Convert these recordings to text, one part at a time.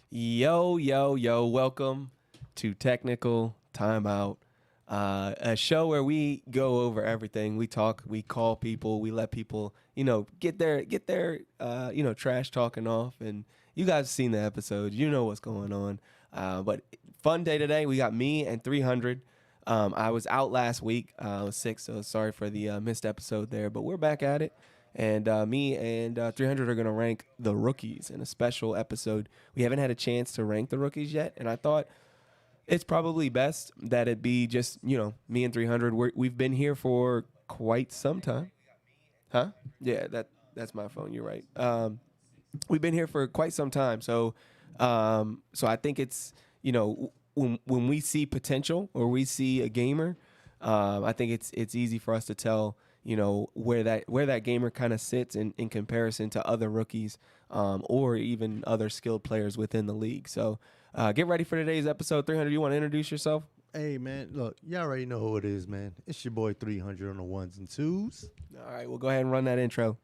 Yo, yo, yo, welcome to Technical Timeout, a show where we go over everything. We talk, we call people, we let people, get their trash talking off. And you guys have seen the episodes, you know what's going on. But fun day today. We got me and 300. I was out last week. I was sick, so sorry for the missed episode there. But we're back at it. And me and 300 are going to rank the rookies in a special episode. We haven't had a chance to rank the rookies yet, and I thought it's probably best that it be just, me and 300. We've been here for quite some time. Huh? Yeah, that's my phone. You're right. We've been here for quite some time. So I think it's, when we see potential or we see a gamer, I think it's easy for us to tell, where that gamer kind of sits in comparison to other rookies, or even other skilled players within the league. So get ready for today's episode. 300, you want to introduce yourself? Hey man, look, y'all already know who it is, man. It's your boy 300 on the ones and twos. All right, we'll go ahead and run that intro.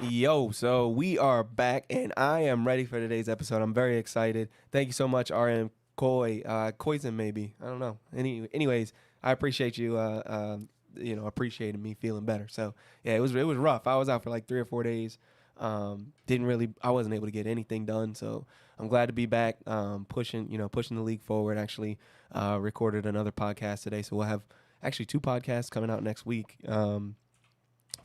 Yo, so we are back, and I am ready for today's episode. I'm very excited. Thank you so much, RM Koi, Koizen maybe. I don't know. Anyways, I appreciate you. Appreciating me feeling better. So yeah, it was rough. I was out for like 3 or 4 days. I wasn't able to get anything done. So I'm glad to be back. Pushing the league forward. Actually, recorded another podcast today, so we'll have actually 2 podcasts coming out next week.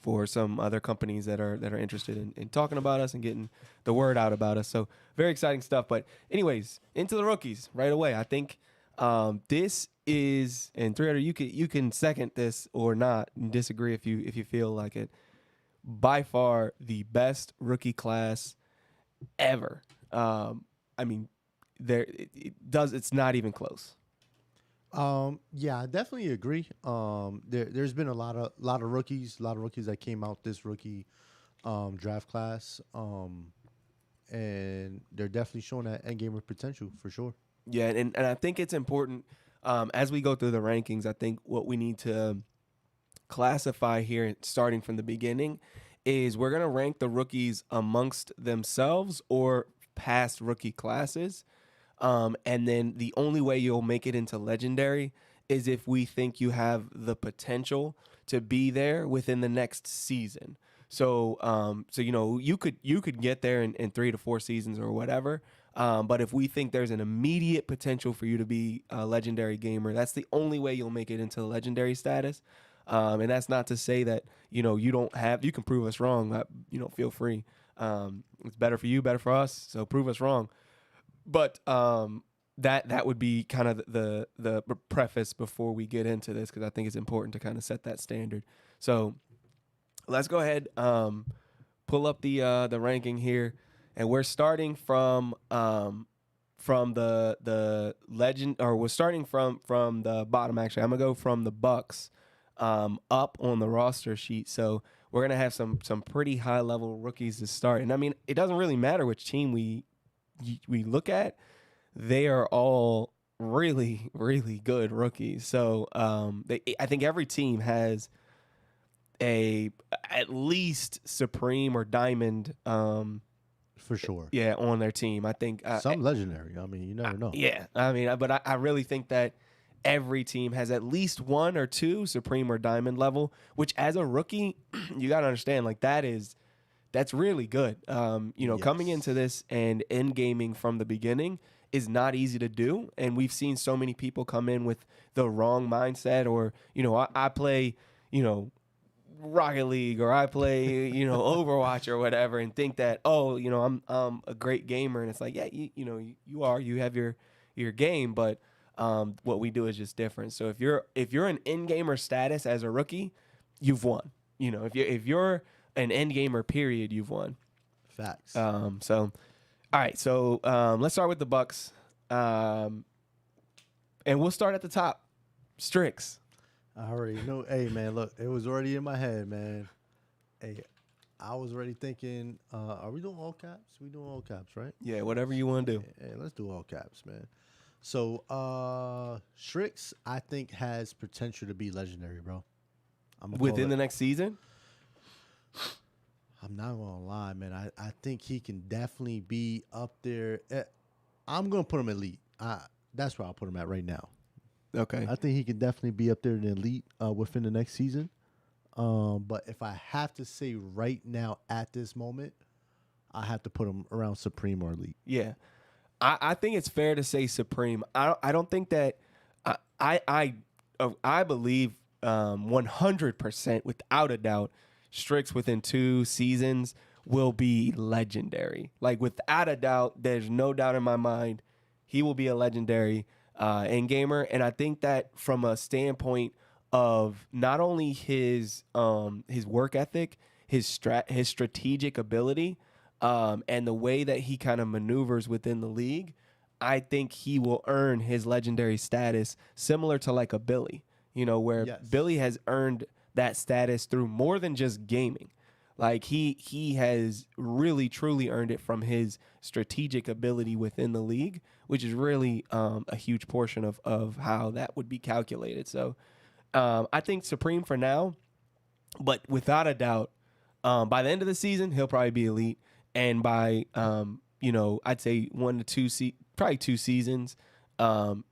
For some other companies that are interested in talking about us and getting the word out about us. So very exciting stuff. But anyways, into the rookies right away. I think this is, and 300, you can second this or not and disagree if you feel like it. By far the best rookie class ever. I mean, it's not even close. Yeah, I definitely agree. There's been a lot of rookies, that came out this rookie draft class. And they're definitely showing that end gamer potential for sure. Yeah, and I think it's important as we go through the rankings. I think what we need to classify here, starting from the beginning, is we're going to rank the rookies amongst themselves or past rookie classes. And then the only way you'll make it into legendary is if we think you have the potential to be there within the next season. So you could get there in 3 to 4 seasons or whatever. But if we think there's an immediate potential for you to be a legendary gamer, that's the only way you'll make it into legendary status. And that's not to say that you can prove us wrong. Feel free. It's better for you, better for us. So prove us wrong. But that would be kind of the preface before we get into this, because I think it's important to kind of set that standard. So let's go ahead, pull up the ranking here, and we're starting from the legend, or we're starting from the bottom. Actually, I'm gonna go from the Bucks up on the roster sheet. So we're gonna have some pretty high level rookies to start, and I mean, it doesn't really matter which team we look at, they are all really, really good rookies. So I think every team has at least Supreme or Diamond, For sure. yeah, on their team. I think Some legendary. I mean, you never know. yeah, I mean, but I really think that every team has at least 1 or 2 Supreme or Diamond level, which as a rookie, you got to understand, like that's really good. Coming into this and end gaming from the beginning is not easy to do. And we've seen so many people come in with the wrong mindset, or, I play, Rocket League, or I play, Overwatch or whatever, and think that, I'm a great gamer. And it's like, yeah, you have your game, but what we do is just different. So if you're an end gamer status as a rookie, you've won. If you're an end gamer period, you've won. Facts. All right. So let's start with the Bucks, and we'll start at the top. Strix. I already know. Hey man, look, it was already in my head, man. Hey, I was already thinking, are we doing all caps? We doing all caps, right? Yeah, whatever you want to do. Hey, let's do all caps, man. So, Strix, I think has potential to be legendary, bro. I'm gonna call Within it. the next season? I'm not gonna lie, man. I think he can definitely be up there. I'm gonna put him elite. That's where I'll put him at right now. Okay. I think he can definitely be up there in the elite within the next season. But if I have to say right now at this moment, I have to put him around Supreme or elite. Yeah. I think it's fair to say Supreme. I don't think that I believe 100% without a doubt Strix within 2 seasons will be legendary. Like without a doubt, there's no doubt in my mind he will be a legendary end gamer. And I think that from a standpoint of not only his work ethic, his strategic ability, and the way that he kind of maneuvers within the league, I think he will earn his legendary status similar to like a Billy, where Yes. Billy has earned that status through more than just gaming. Like he has really truly earned it from his strategic ability within the league, which is really a huge portion of how that would be calculated. So I think Supreme for now, but without a doubt, by the end of the season, he'll probably be elite. And by I'd say 1 to 2 probably 2 seasons,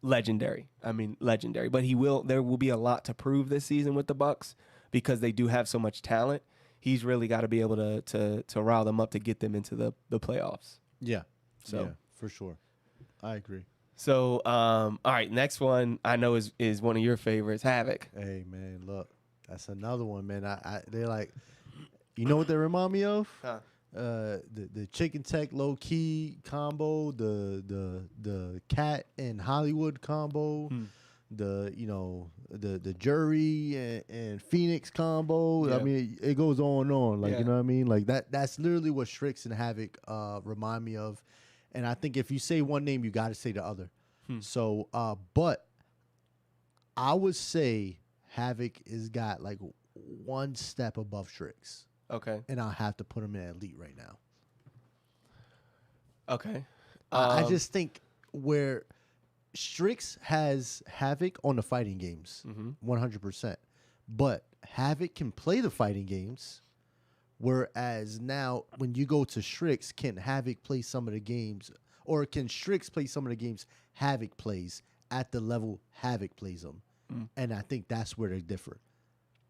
legendary. I mean, legendary. But there will be a lot to prove this season with the Bucks because they do have so much talent. He's really got to be able to rile them up to get them into the playoffs. Yeah. So yeah, for sure. I agree. So all right, next one I know is one of your favorites, Havoc. Hey, man, look, that's another one, man. They're like, you know what they remind me of? Huh. The chicken tech low key combo, the cat and Hollywood combo, the jury and Phoenix combo. Yeah. I mean, it goes on and on. Like Yeah. you know what I mean? Like that's literally what Strix and Havoc remind me of. And I think if you say one name, you got to say the other. So, but I would say Havoc is got like one step above Strix. Okay. And I'll have to put him in elite right now. Okay. I just think where Strix has Havoc on the fighting games, 100%. But Havoc can play the fighting games, whereas now when you go to Strix, can Havoc play some of the games, or can Strix play some of the games Havoc plays at the level Havoc plays them? And I think that's where they differ.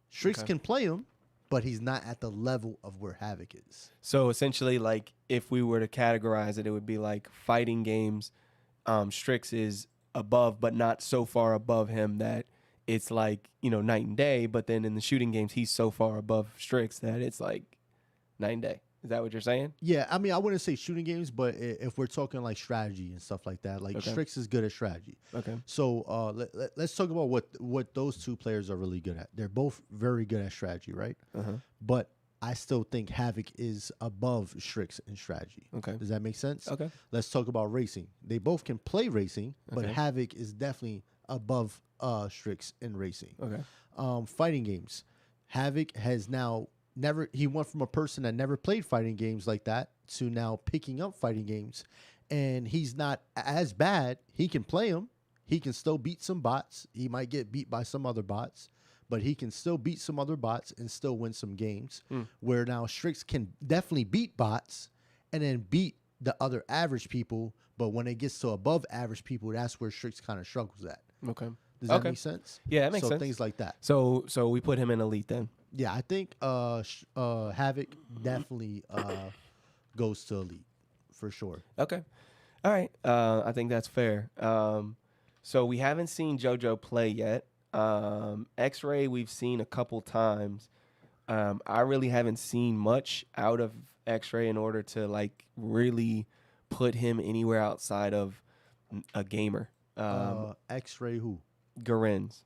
Strix can play them, but he's not at the level of where Havoc is. So essentially, like if we were to categorize it, it would be like fighting games. Strix is above, but not so far above him that it's like night and day. But then in the shooting games, he's so far above Strix that it's like night and day. Is that what you're saying? Yeah, I mean, I wouldn't say shooting games, but if we're talking like strategy and stuff like that, like Strix is good at strategy. Okay. So let's talk about what those two players are really good at. They're both very good at strategy, right? But I still think Havoc is above Strix in strategy. Okay. Does that make sense? Okay. Let's talk about racing. They both can play racing, but Havoc is definitely above Strix in racing. Okay. Fighting games. Havoc has now he went from a person that never played fighting games like that to now picking up fighting games, and he's not as bad. He can play them. He can still beat some bots. He might get beat by some other bots, but he can still beat some other bots and still win some games. Where now Strix can definitely beat bots and then beat the other average people, but when it gets to above average people, that's where Strix kind of struggles at. Okay. Does that make sense? Yeah, that makes sense. Things like that. So we put him in elite then. Yeah, I think Havoc definitely goes to elite for sure. Okay. All right. I think that's fair. So we haven't seen JoJo play yet. X-Ray we've seen a couple times. I really haven't seen much out of X-Ray in order to like really put him anywhere outside of a gamer. X-Ray who? Gurens.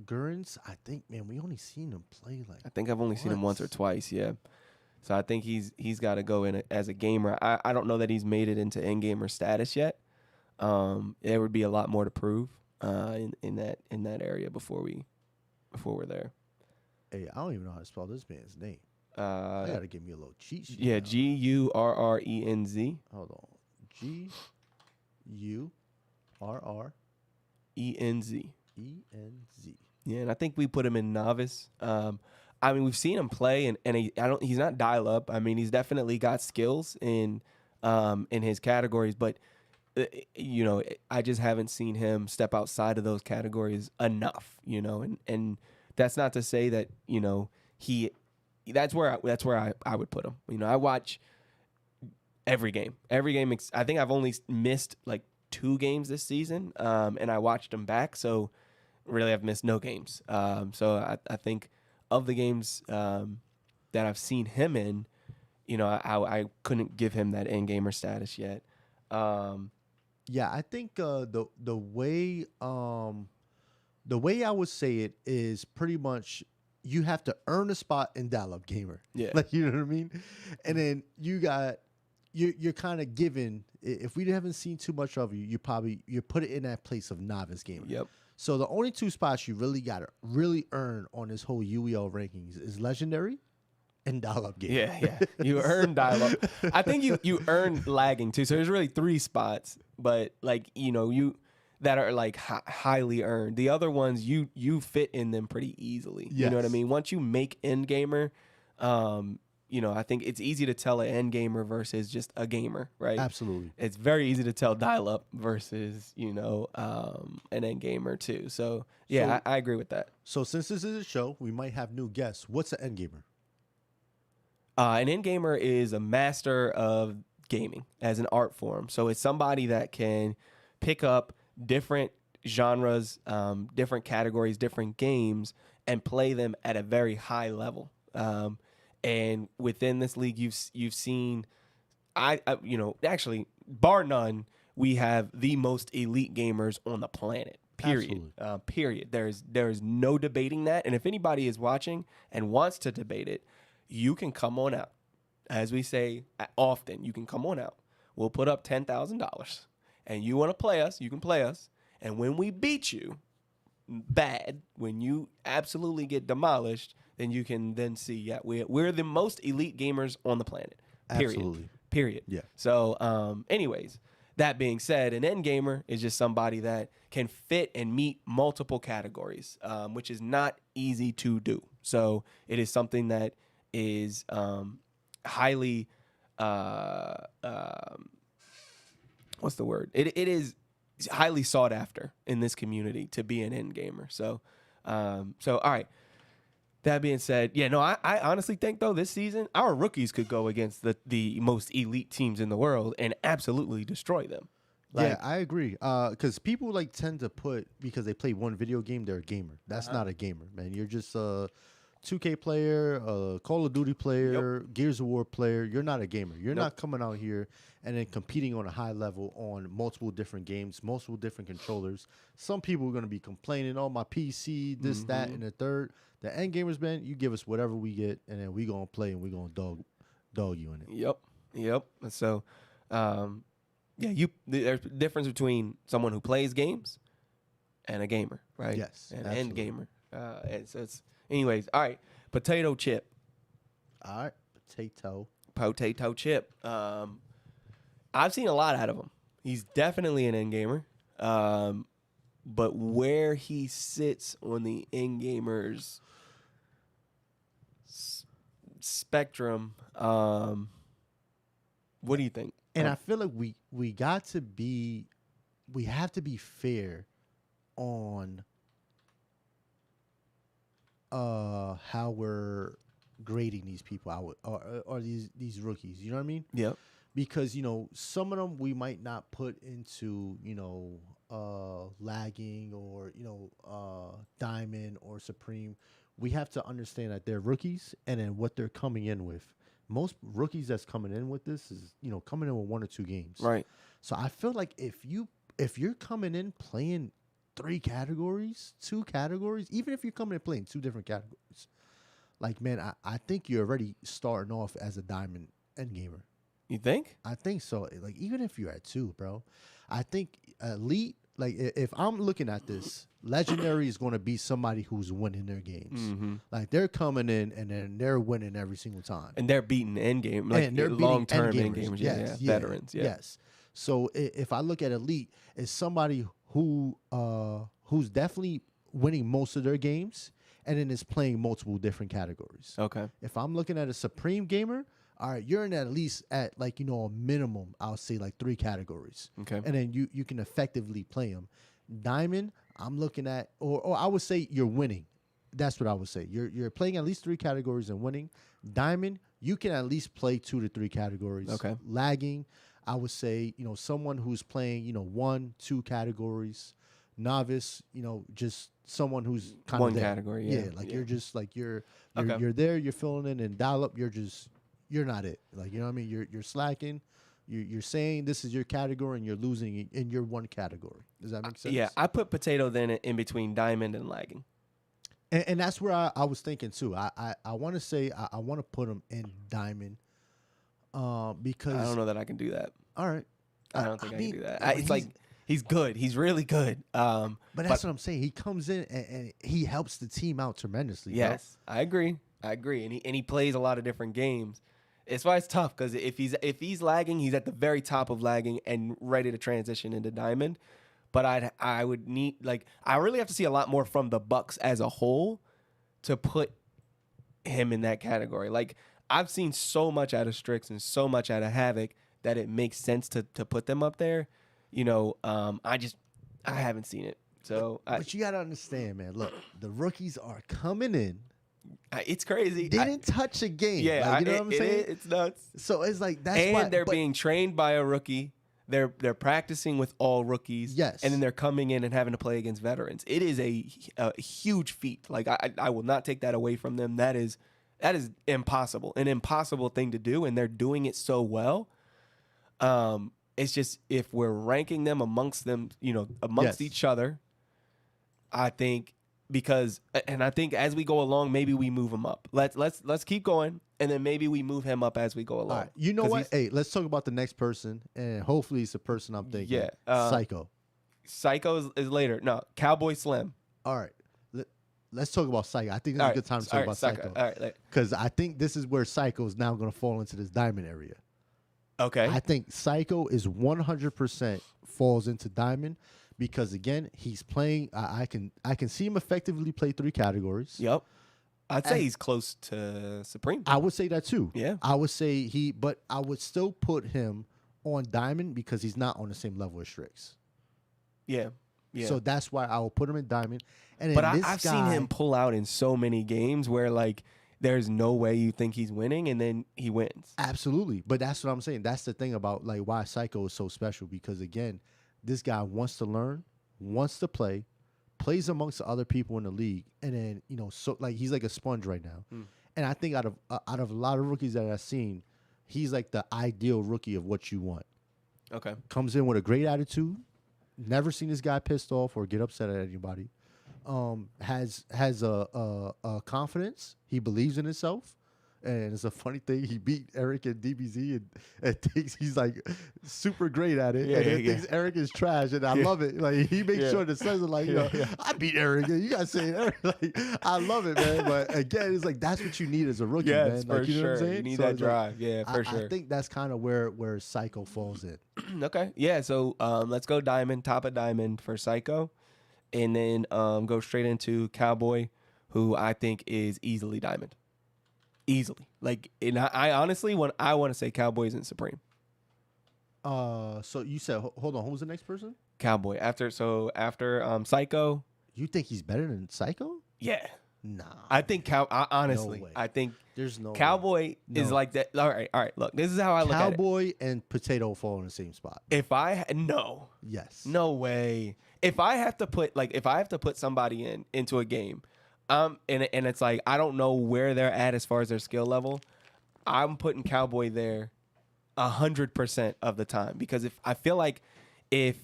Gurns, I think, man, we only seen him play like. I think I've only seen him once or twice. Yeah. So I think he's got to go in as a gamer. I don't know that he's made it into end gamer status yet. There would be a lot more to prove in that area before we're there. Hey, I don't even know how to spell this man's name. I gotta give me a little cheat sheet. Yeah, Now. Gurrenz. Hold on. ENZ. GURRENZ. Yeah, and I think we put him in novice. I mean, we've seen him play, and he's not dial up. I mean, he's definitely got skills in his categories, but I just haven't seen him step outside of those categories enough. And that's not to say that he. That's where I would put him. I watch every game. I think I've only missed like 2 games this season, and I watched them back. So really, I've missed no games. So I think of the games that I've seen him in, I couldn't give him that end gamer status yet. Yeah, I think the way I would say it is pretty much you have to earn a spot in dial-up gamer. Yeah. Like, you know what I mean? And then you're kind of given, if we haven't seen too much of you, you're put it in that place of novice gamer. Yep. So the only 2 spots you really got to really earn on this whole UEL rankings is legendary and dial-up gamer. Yeah. You earn dial-up. I think you earn lagging too. So there's really 3 spots, but like you that are like highly earned. The other ones you fit in them pretty easily. Yes. You know what I mean? Once you make end gamer, I think it's easy to tell an end gamer versus just a gamer, right? Absolutely. It's very easy to tell dial-up versus an end gamer too. So yeah, I agree with that. So since this is a show, we might have new guests. What's an end gamer? An end gamer is a master of gaming as an art form. So it's somebody that can pick up different genres, different categories, different games, and play them at a very high level. And within this league, you've seen, actually, bar none, we have the most elite gamers on the planet. Period. Period. There's no debating that. And if anybody is watching and wants to debate it, you can come on out. As we say often, you can come on out. We'll put up $10,000, and you want to play us, you can play us. And when we beat you, bad, when you absolutely get demolished, then you can then see, yeah, we're the most elite gamers on the planet. Period. Absolutely. Period. Yeah. So, anyways, that being said, an end gamer is just somebody that can fit and meet multiple categories, which is not easy to do. So it is something that is highly, what's the word? It is highly sought after in this community to be an end gamer. So, all right. That being said, yeah, no, I honestly think though this season our rookies could go against the most elite teams in the world and absolutely destroy them. Yeah, I agree. Because people tend to put, because they play one video game, they're a gamer. That's not a gamer, man. You're just a 2K player, a Call of Duty player, Gears of War player. You're not a gamer. You're not coming out here and then competing on a high level on multiple different games, multiple different controllers. Some people are going to be complaining, oh, my PC, this, that, and the third. The end gamers, man, you give us whatever we get, and then we going to play and we going to dog you in it. Yep. So, there's a difference between someone who plays games and a gamer, right? Yes, an absolutely. end gamer. It's anyways. All right, potato chip. All right, Potato chip. I've seen a lot out of him. He's definitely an end gamer. But where he sits on the end gamers spectrum, what do you think? And I feel like we have to be fair on how we're grading these people or these rookies. You know what I mean? Yep. Because some of them we might not put into lagging or diamond or supreme. We have to understand that they're rookies and then what they're coming in with. Most rookies that's coming in with this is coming in with 1 or 2 games. Right. So I feel like if you're coming in playing 3 categories, 2 categories, even if you're coming in playing 2 different categories, like, man, I think you're already starting off as a diamond end gamer. You think? I think so. Like, even if you're at 2, bro, I think elite like if I'm looking at this, legendary is going to be somebody who's winning their games. Mm-hmm. Like they're coming in and then they're winning every single time. And they're beating end game, like And they're beating long term end end gamers. gamers. Yes, Yeah, veterans. Yeah. yes. So if I look at elite, it's somebody who's definitely winning most of their games, and then is playing multiple different categories. Okay. If I'm looking at a supreme gamer, all right, you're in at least at like a minimum. I'll say like 3 categories. Okay. And then you can effectively play them. Diamond, I'm looking at, or I would say you're winning. That's what I would say. You're playing at least 3 categories and winning. Diamond, you can at least play 2 to 3 categories. Okay. Lagging, I would say, someone who's playing, 1, 2 categories. Novice, just someone who's kind of One category. Yeah. like you're just like you're Okay. you're there, you're filling in, and dial up. You're not it. Like what I mean. You're slacking. You're saying this is your category, and you're losing in your one category. Does that make sense? Yeah, I put potato then in between diamond and lagging. And that's where I was thinking too. I want to say I want to put him in diamond, because I don't know that I can do that. all right. I don't think I can do that. but It's like he's good. He's really good. but that's what I'm saying. He comes in and he helps the team out tremendously. Yes, I agree. And he plays a lot of different games. It's why it's tough because if he's lagging, he's at the very top of lagging and ready to transition into diamond. But I would need I really have to see a lot more from the Bucks as a whole to put him in that category. Like I've seen so much out of Strix and so much out of Havoc that it makes sense to put them up there. I haven't seen it. So But you gotta understand, man. Look, the rookies are coming in. It's crazy. They didn't touch a game. Yeah, like, you know what I'm saying? It's nuts. So it's like that's And why they're being trained by a rookie. They're practicing with all rookies. Yes. And then they're coming in and having to play against veterans. It is a huge feat. Like I will not take that away from them. That is impossible. An impossible thing to do, and they're doing it so well. It's just if we're ranking them amongst Yes. each other, I think I think as we go along, maybe we move him up. Let's keep going, and then maybe we move him up as we go along. All right. You know 'Cause what? Hey, let's talk about the next person, and hopefully it's the person I'm thinking. Yeah, Psycho. Psycho is later. No, Cowboy Slim. All right. Let's talk about Psycho. I think this is All a right, good time to all talk right, about Psycho. Psycho. All right, Because I think this is where Psycho is now going to fall into this diamond area. okay. I think Psycho is 100% falls into diamond because again he's playing. I can see him effectively play 3 categories. Yep. I'd say And- he's close to Supreme. I would say that too. Yeah. I would say but I would still put him on diamond because he's not on the same level as Strix. Yeah. Yeah. So that's why I will put him in diamond. And then but this I've guy, seen him pull out in so many games where there's no way you think he's winning, and then he wins. Absolutely. But that's what I'm saying. That's the thing about why Psycho is so special because again, this guy wants to learn, wants to play, plays amongst the other people in the league, and then so he's like a sponge right now. And I think out of a lot of rookies that I've seen, he's like the ideal rookie of what you want. Okay. Comes in with a great attitude. Never seen this guy pissed off or get upset at anybody. Has a confidence. He believes in himself. And it's a funny thing. He beat Eric at DBZ and thinks he's like super great at it. Yeah, and then yeah, thinks Eric is trash. And I love it. Like he makes Yeah. sure to says it I beat Eric. You guys say Eric. Like I love it, man. But again, it's like that's what you need as a rookie, man. Yes, Like, for you know sure. what I'm saying? You need So that it's like, drive. Yeah, for sure. I think that's kind of where Psycho falls in. Okay. Yeah. So let's go diamond, top of diamond for Psycho, and then go straight into Cowboy, who I think is easily diamond. Easily. And I honestly want to say Cowboy isn't Supreme. So you said, hold on, who's the next person? Cowboy after Psycho. You think he's better than Psycho? Yeah. Nah. I think honestly, way. I think There's no way. Cowboy is No. like that. All right. Look, this is how I look at it. Cowboy and Potato fall in the same spot. No Yes. way. If I have to put somebody into a game, and it's like I don't know where they're at as far as their skill level, I'm putting Cowboy there 100% of the time because if I feel like if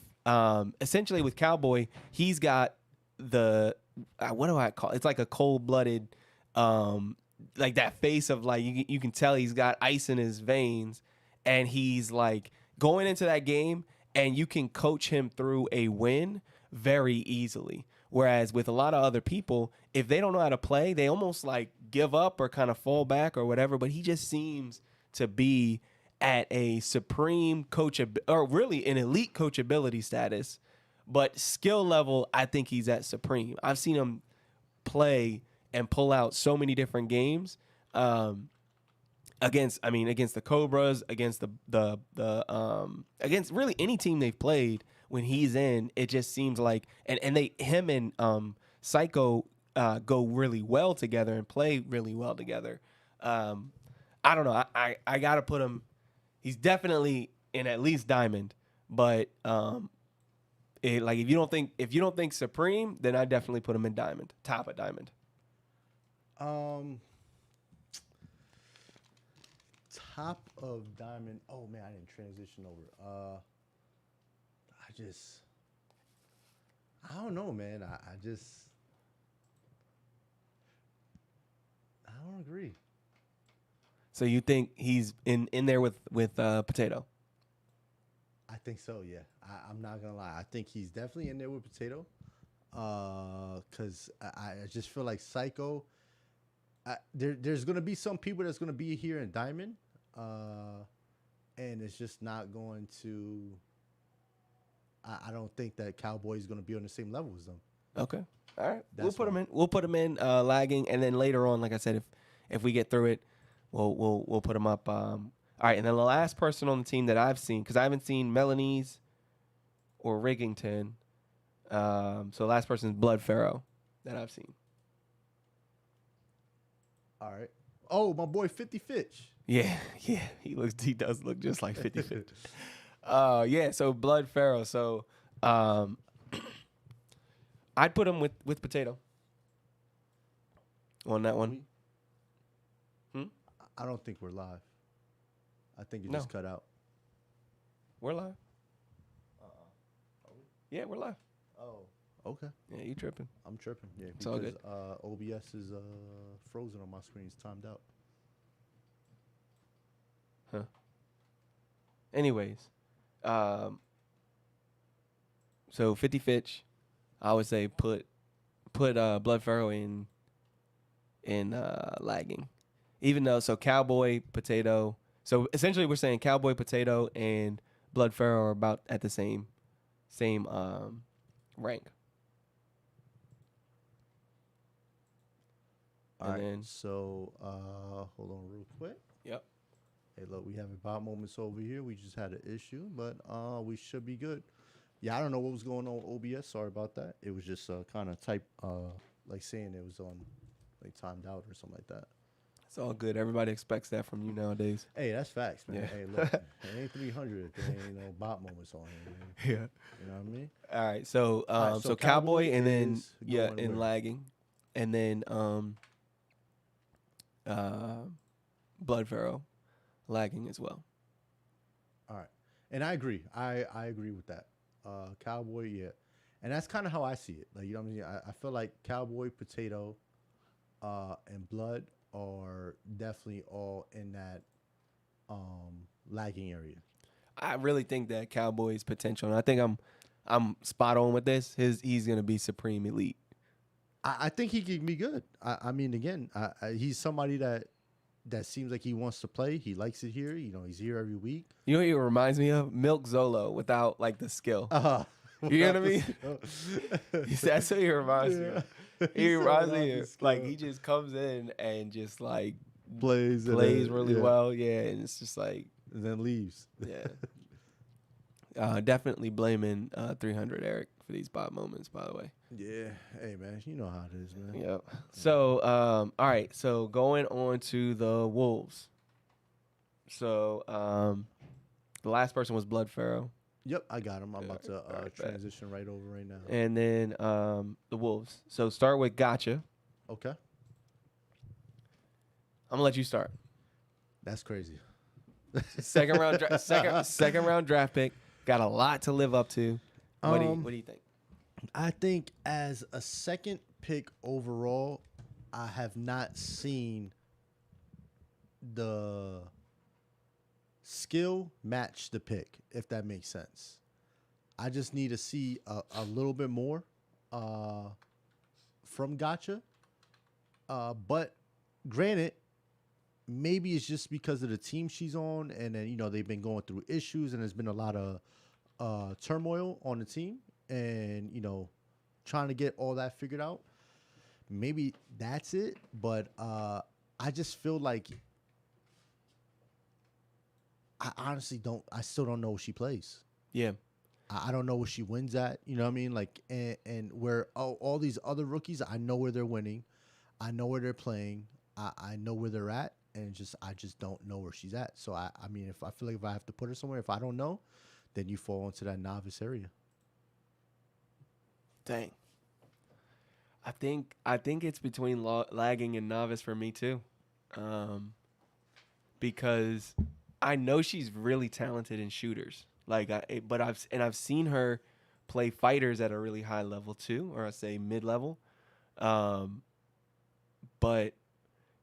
essentially with Cowboy he's got the what do I call it? It's like a cold-blooded like that face of like you can tell he's got ice in his veins and he's like going into that game and you can coach him through a win very easily. Whereas with a lot of other people, if they don't know how to play, they almost like give up or kind of fall back or whatever. But he just seems to be at a supreme coach or really an elite coachability status. But skill level, I think he's at supreme. I've seen him play and pull out so many different games. Against the Cobras, against against really any team they've played, when he's in, it just seems like and him and Psycho go really well together and play really well together. I don't know. I gotta put him. He's definitely in at least Diamond, but like if you don't think Supreme, then I definitely put him in Diamond, top of Diamond. Top of Diamond. Oh man, I didn't transition over. I don't know, man. I don't agree. So you think he's in there with Potato? I think so. Yeah, I'm not gonna lie. I think he's definitely in there with Potato. Cause I just feel like Psycho. There's gonna be some people that's gonna be here in Diamond, and it's just not going to. I don't think that Cowboy is gonna be on the same level as them. Okay, all right. That's We'll put him why. in. We'll put him in lagging, and then later on, like I said, if we get through it, we'll put him up. All right, and then the last person on the team that I've seen, because I haven't seen Melanie's or Riggington. So the last person is Blood Pharaoh that I've seen. All right. Oh, my boy 50 Fitch. Yeah, he does look just like 50 50. Yeah, so Blood Pharaoh. So I'd put him with Potato on that one. I don't think we're live. I think it No. just cut out. We're live. Yeah, we're live. Oh, okay. Yeah, you tripping. I'm tripping. Yeah, It's all good. OBS is frozen on my screen. It's timed out. Huh. Anyways, so 50 Fitch, I would say put Blood Pharaoh in lagging. Even though Cowboy, Potato. So essentially we're saying Cowboy, Potato, and Blood Pharaoh are about at the same rank. All right. Then, So hold on real quick. yep. Hey, look, we have about moments over here. We just had an issue, but we should be good. Yeah, I don't know what was going on with OBS. Sorry about that. It was just kind of like saying it was on, like timed out or something like that. It's all good. Everybody expects that from you nowadays. Hey, that's facts, man. Yeah. Hey, look, it ain't 300 if there ain't no bot moments on here, man. Yeah. You know what I mean? All right. So so Cowboy, Cowboy and then is going in where? lagging, and then Blood Pharaoh lagging as well. All right. And I agree. I agree with that. Cowboy, yeah. And that's kind of how I see it. Like, you know what I mean? I feel like Cowboy, Potato, and Blood are definitely all in that lagging area. I really think that Cowboy's potential, and I think I'm spot on with this. He's gonna be supreme elite. I think he can be good. I mean, again, he's somebody that seems like he wants to play. He likes it here. You know, he's here every week. You know what he reminds me of? Milk Zolo without like the skill. You know what I mean? That's what he reminds me of. He reminds me of, like, he just comes in and just like plays really well. Yeah, and it's just like, and then leaves. yeah. Definitely blaming 300 Eric for these bot moments, by the way. Yeah. Hey, man, you know how it is, man. Yep. So, all right. So going on to the Wolves. So, the last person was Blood Pharaoh, Yep, I got him. I'm about to all right, transition right over right now. and then the Wolves. So start with Gotcha. Okay. I'm gonna let you start. That's crazy. Second round draft pick. Got a lot to live up to. What do you think? I think as a second pick overall, I have not seen the skill match the pick, if that makes sense. I just need to see a little bit more from Gotcha. But granted, maybe it's just because of the team she's on, and then they've been going through issues, and there's been a lot of turmoil on the team, and trying to get all that figured out. Maybe that's it, but I just feel like I honestly don't. I still don't know what she plays. Yeah. I don't know what she wins at. You know what I mean? Like, and where all these other rookies, I know where they're winning, I know where they're playing, I know where they're at, and I just don't know where she's at. So I mean, if I feel like if I have to put her somewhere, if I don't know, then you fall into that novice area. Dang. I think it's between lagging and novice for me too, because I know she's really talented in shooters. But I've seen her play fighters at a really high level too, or I say mid level. But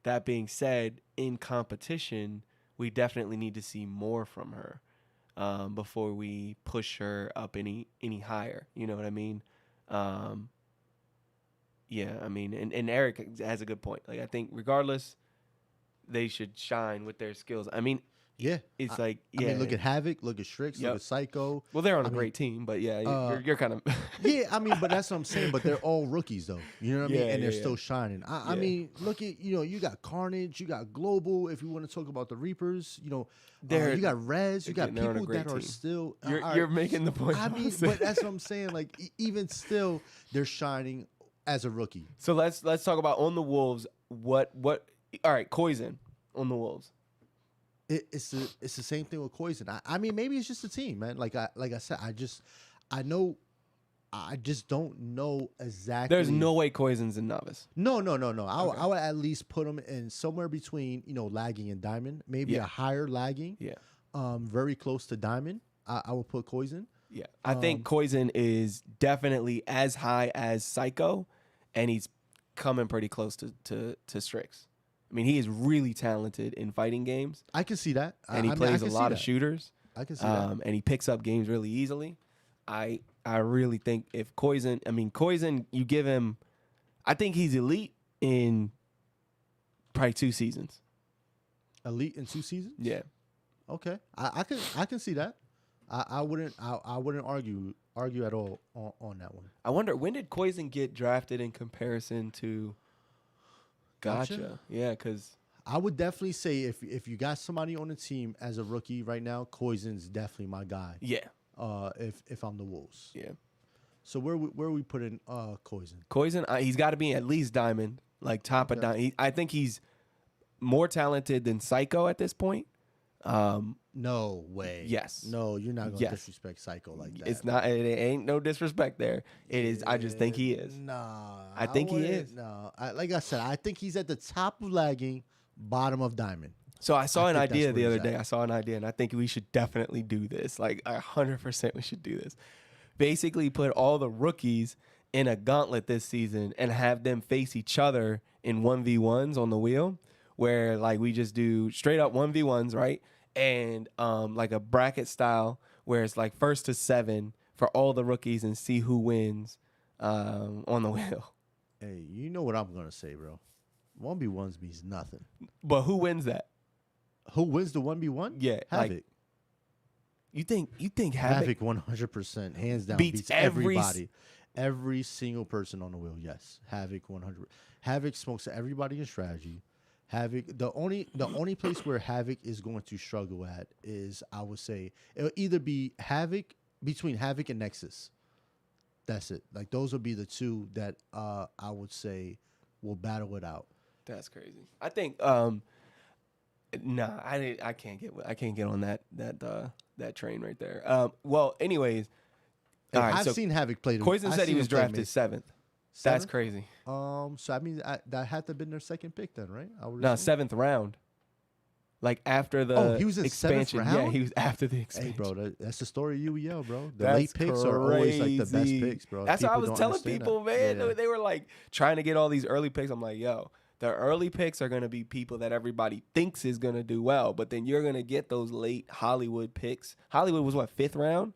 that being said, in competition, we definitely need to see more from her before we push her up any higher. You know what I mean? Yeah, I mean, and Eric has a good point. Like, I think regardless, they should shine with their skills. I mean, Yeah, it's I mean, look at Havoc, look at Strix, Yep. look at Psycho. Well, they're on a I mean, great team, but yeah, you're kind of Yeah, I mean, but that's what I'm saying. But they're all rookies, though. You know what I mean? Yeah, And they're yeah, still yeah. shining. I Yeah. mean, look at you got Carnage, you got Global. If you want to talk about the Reapers, They're you got Rez, you got they're on a people great that are team. still. You're making the point. I mean, but that's what I'm saying. Like, even still, they're shining as a rookie. So let's talk about on the Wolves. What? All right, Koizen on the Wolves. It's the same thing with Poison. I mean, maybe it's just a team, man. Like I said, I know. I just don't know exactly. There's no way Koizen's a novice. No. I would at least put him in somewhere between, lagging and diamond. Maybe Yeah. a higher lagging. Yeah. Very close to diamond. I would put Poison. Yeah, I think Koizen is definitely as high as Psycho, and he's coming pretty close to Strix. I mean, he is really talented in fighting games, I can see that. and he I mean, plays I a can lot see of that. shooters. I can see that. And he picks up games really easily. I really think if Koizen, you give him, I think he's elite in probably 2 seasons. Elite in 2 seasons. Yeah. Okay, I can see that. I wouldn't argue at all on that one. I wonder, when did Koizen get drafted in comparison to Gotcha? Yeah, because I would definitely say if you got somebody on the team as a rookie right now, Koizen's definitely my guy. yeah. If I'm the Wolves. Yeah. So where we put in Koizen? Koizen, he's got to be at least diamond, like top of diamond. I think he's more talented than Psycho at this point. No way. Yes. No, you're not gonna Yes. disrespect Psycho like that. It's not. It ain't no disrespect there. It is. I just think he is. Nah, I think he wouldn't. is. No, like I said, I think he's at the top of lagging, bottom of diamond. So I saw I an think idea that's the where other he's day. at. I saw an idea, and I think we should definitely do this. Like 100%, we should do this. Basically, put all the rookies in a gauntlet this season and have them face each other in 1v1s on the wheel, where like we just do straight up 1v1s, right? And like a bracket style where it's like 1st to 7 for all the rookies and see who wins on the wheel. Hey, you know what I'm gonna say, bro? 1v1s means nothing. But who wins that? Who wins the 1v1? Yeah, like, Havoc. You think Havoc? Havoc 100%, hands down, Beats beats every everybody. Every single person on the wheel, yes. Havoc 100. Havoc smokes everybody in strategy. Havoc, the only place where Havoc is going to struggle at is, I would say, it'll either be Havoc, between Havoc and Nexus. That's it. Like, those would be the two that I would say will battle it out. That's crazy. I think I can't get on that train right there. Well, anyways, all right, I've so seen Havoc play. Koizen said he was drafted 7th. That's Seventh? crazy. So I mean that had to have been their second pick then, right? I would No, assume. 7th round. Like after the Oh, he was in 7th expansion. round? Yeah, he was after the Hey, expansion. bro, that's the story of UEL, bro. The That's late picks are always like the best crazy. picks, bro. That's what I People was don't telling understand people, that. man. Yeah. They were like trying to get all these early picks. I'm like, yo, the early picks are gonna be people that everybody thinks is gonna do well, but then you're gonna get those late Hollywood picks. Hollywood was what, 5th round?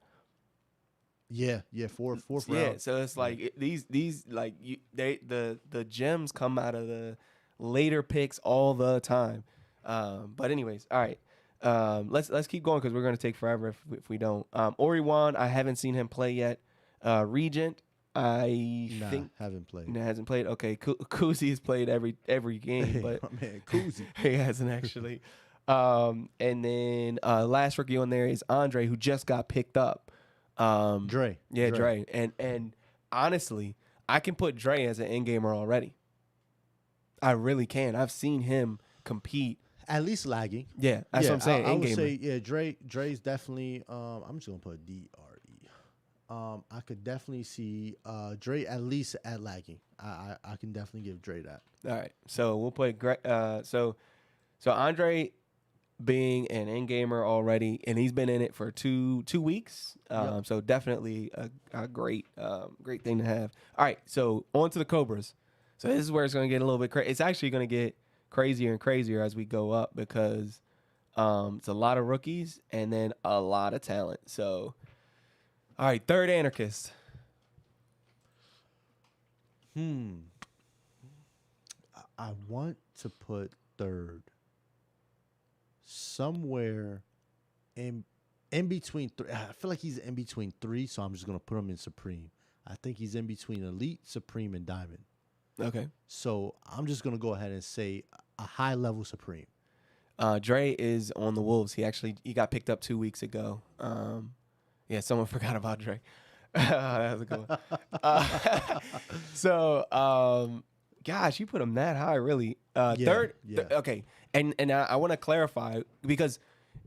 Yeah, fourth Yeah, round. so it's Yeah. like these like the gems come out of the later picks all the time. But anyways, all right. Let's keep going because we're gonna take forever if we don't. Oriwan, I haven't seen him play yet. Regent, I Nah, think haven't played. hasn't played. Okay, Kuzi has played every game, Hey, but my man, Koozie. he hasn't actually. And then last rookie on there is Andre, who just got picked up. Dre. Yeah, Dre. And honestly, I can put Dre as an end gamer already. I really can. I've seen him compete. At least lagging. Yeah, that's what Yeah, I'm saying. I End would gamer. say yeah. Dre's definitely. I'm just gonna put DRE. I could definitely see Dre at least at lagging. I can definitely give Dre that. All right. So we'll put so Andre being an end gamer already, and he's been in it for two weeks. Yep. So definitely a great great thing to have. All right, so on to the Cobras. So this is where it's going to get a little bit crazy. It's actually going to get crazier and crazier as we go up because it's a lot of rookies and then a lot of talent. So, all right, third anarchist. I want to put third somewhere in between three. I feel like he's in between three, so I'm just gonna put him in Supreme. I think he's in between Elite, Supreme, and Diamond. Okay. So I'm just gonna go ahead and say a high level Supreme. Dre is on the Wolves. He got picked up 2 weeks ago. Yeah, someone forgot about Dre. That was a good one. Gosh, you put him that high, really. Third, yeah. okay. And I want to clarify because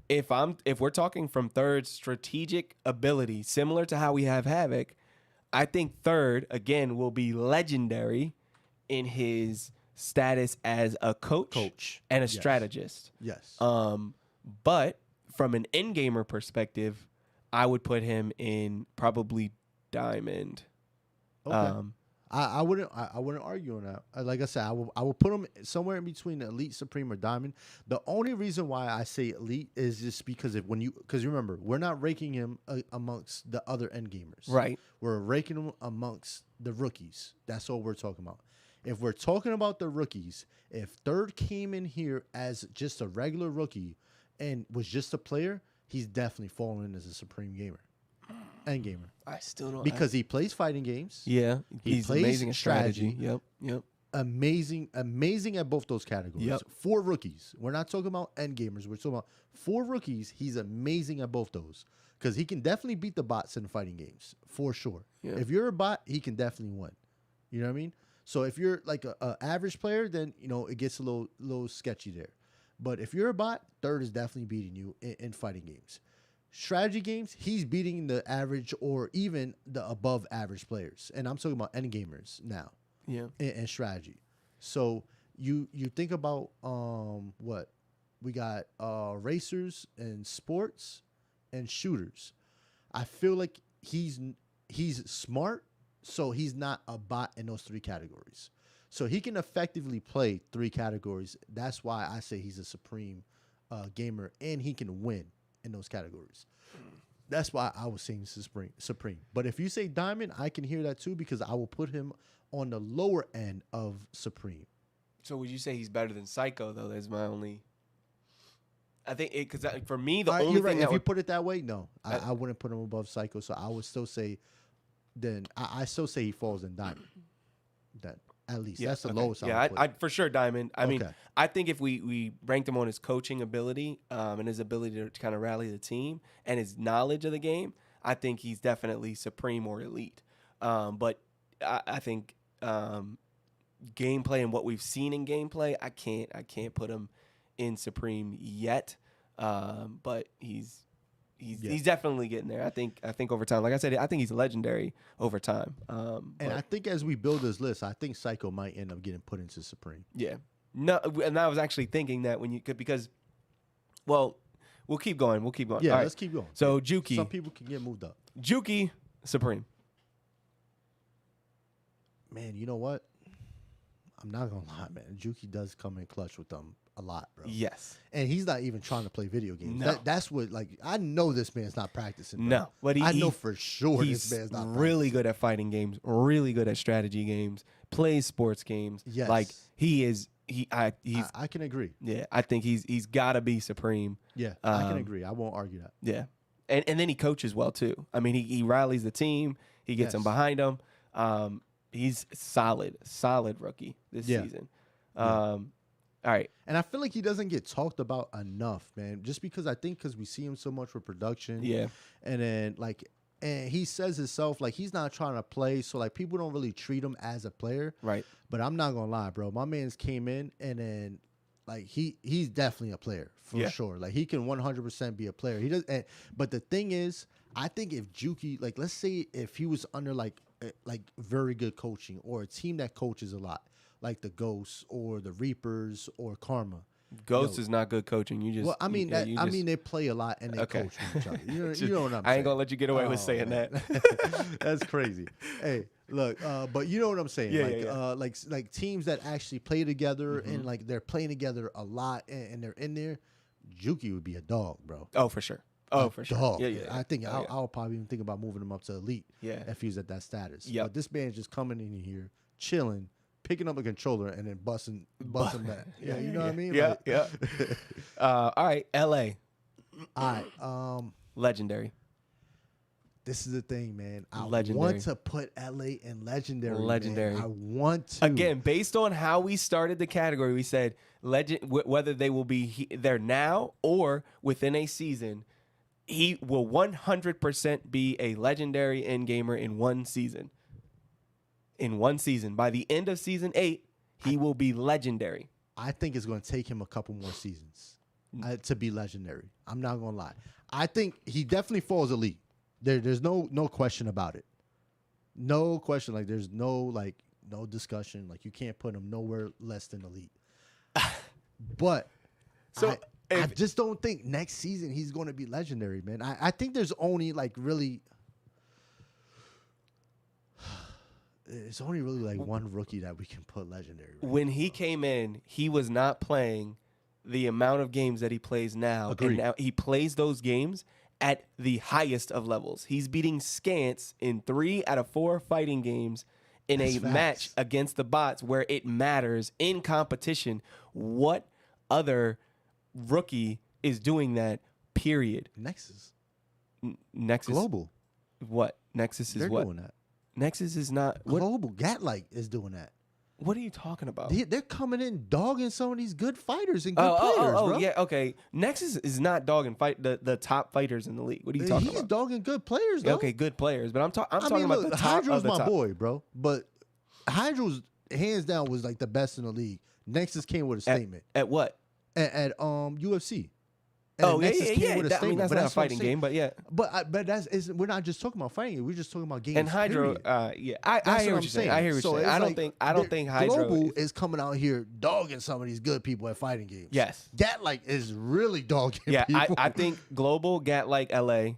if we're talking from third strategic ability, similar to how we have Havoc, I think third again will be legendary in his status as a coach and a Yes. strategist. Yes. But from an end gamer perspective, I would put him in probably Diamond. Okay. I wouldn't argue on that. Like I said, I will put him somewhere in between Elite, Supreme, or Diamond. The only reason why I say Elite is just because because remember, we're not ranking him amongst the other end gamers. Right. We're ranking him amongst the rookies. That's all we're talking about. If we're talking about the rookies, if third came in here as just a regular rookie and was just a player, he's definitely falling as a Supreme gamer, end gamer. I still don't Because he plays fighting games. Yeah, He he's plays amazing at strategy. strategy. Yep. Amazing at both those categories. Yep. 4 rookies. We're not talking about end gamers. We're talking about 4 rookies. He's amazing at both those because he can definitely beat the bots in fighting games for sure. Yeah. If you're a bot, he can definitely win. You know what I mean? So if you're like a average player, then it gets a little sketchy there. But if you're a bot, third is definitely beating you in fighting games. Strategy games, he's beating the average or even the above average players. And I'm talking about end gamers now. Yeah. And strategy. So you think about what? We got racers and sports and shooters. I feel like he's smart, so he's not a bot in those 3 categories. So he can effectively play 3 categories. That's why I say he's a supreme gamer, and he can win in those categories. That's why I was saying supreme. But if you say diamond, I can hear that too because I will put him on the lower end of supreme. So would you say he's better than Psycho though? That's my only. I think because for me the only You're thing right. that If you would, put it that way, no, I wouldn't put him above Psycho. So I would still say, then I still say he falls in diamond. Then at least that's the lowest. Yeah, I for sure Diamond. I mean, Okay. I think if we ranked him on his coaching ability and his ability to kind of rally the team and his knowledge of the game, I think he's definitely supreme or elite. But I think gameplay and what we've seen in gameplay, I can't put him in supreme yet. But he's definitely getting there. I think over time, like I said, I think he's legendary over time. And I think as we build this list, I think Psycho might end up getting put into supreme. Yeah. No, and I was actually thinking that when you could because, well, we'll keep going. Yeah, All right. let's keep going. So Juki, Some people can get moved up. Juki, supreme. Man, you know what? I'm not gonna lie, man. Juki does come in clutch with them a lot, bro. Yes. And he's not even trying to play video games. No. That's what, like, I know this man's not practicing. Bro. No, but I know for sure he's this man's not really practicing. good at fighting games, really good at strategy games, plays sports games. Yes. Like he's I can agree. yeah, I think he's got to be supreme. Yeah, I can agree. I won't argue that. Yeah. And then he coaches well too. I mean, he rallies the team, he gets them Yes. behind him. He's solid rookie this season. All right. And I feel like he doesn't get talked about enough, man. Just because I think because we see him so much with production. Yeah. And then and he says himself, like, he's not trying to play. So, like, people don't really treat him as a player. Right. But I'm not going to lie, bro. My man's came in and then, like, he's definitely a player for sure. Like, he can 100% be a player. He does. But the thing is, I think if Juki, like, let's say if he was under, like very good coaching or a team that coaches a lot, like the Ghosts or the Reapers or Karma. Ghost is not good coaching. You just Well, I mean, I mean, they play a lot and they coach with each other. You know what I'm saying? I ain't gonna let you get away with saying man. that. That's crazy. Hey, look, but you know what I'm saying? Yeah, like teams that actually play together and like they're playing together a lot and they're in there. Juki would be a dog, bro. Oh, for sure. Oh, for sure. Dog. Yeah. I think I'll probably even think about moving him up to elite. Yeah. If he's at that status. Yep. But this man's just coming in here, chilling, picking up a controller, and then busting back. Yeah, you know what I mean? Yeah, Like, yeah. All right, L.A. All right. Legendary. This is the thing, man. I Legendary. want to put LA in legendary. Legendary. Man. I want to. Again, based on how we started the category, we said whether they will be there now or within a season, he will 100% be a legendary endgamer in one season. In one season. By the end of season 8, he will be legendary. I think it's going to take him a couple more seasons to be legendary. I'm not going to lie. I think he definitely falls elite. There's no question about it. No question. Like, there's no discussion. Like, you can't put him nowhere less than elite. But So I just don't think next season he's going to be legendary, man. I think there's only it's only really like one rookie that we can put legendary. Right? When he came in, he was not playing the amount of games that he plays now. Agreed. And now he plays those games at the highest of levels. He's beating Scants in 3 out of 4 fighting games in That's a facts. match against the bots where it matters in competition. What other rookie is doing that, period? Nexus. Nexus. Global. What? Nexus is They're what? doing that. Nexus is not. What, Global. Gatlight is doing that. what are you talking about? They're coming in dogging some of these good fighters and good players, bro. Yeah, okay. Nexus is not dogging the top fighters in the league. What are you talking He's about? dogging good players, though. Okay, good players, but I'm talking mean, about look, the top Hydro's of the my top. boy, bro. But Hydro's hands down was like the best in the league. Nexus came with a statement At what? at UFC. And Oh Nexus came yeah. with a I mean, statement, that's but not a what I'm fighting saying. game, but yeah. But we're not just talking about fighting. We're just talking about games. And Hydro, period. yeah, I That's hear what what I'm you're saying. I hear what So you're saying. it's I don't like think Hydro. Global is coming out here dogging some of these good people at fighting games. Yes. Gatlight is really dogging Yeah, people. I think Global, Gat like LA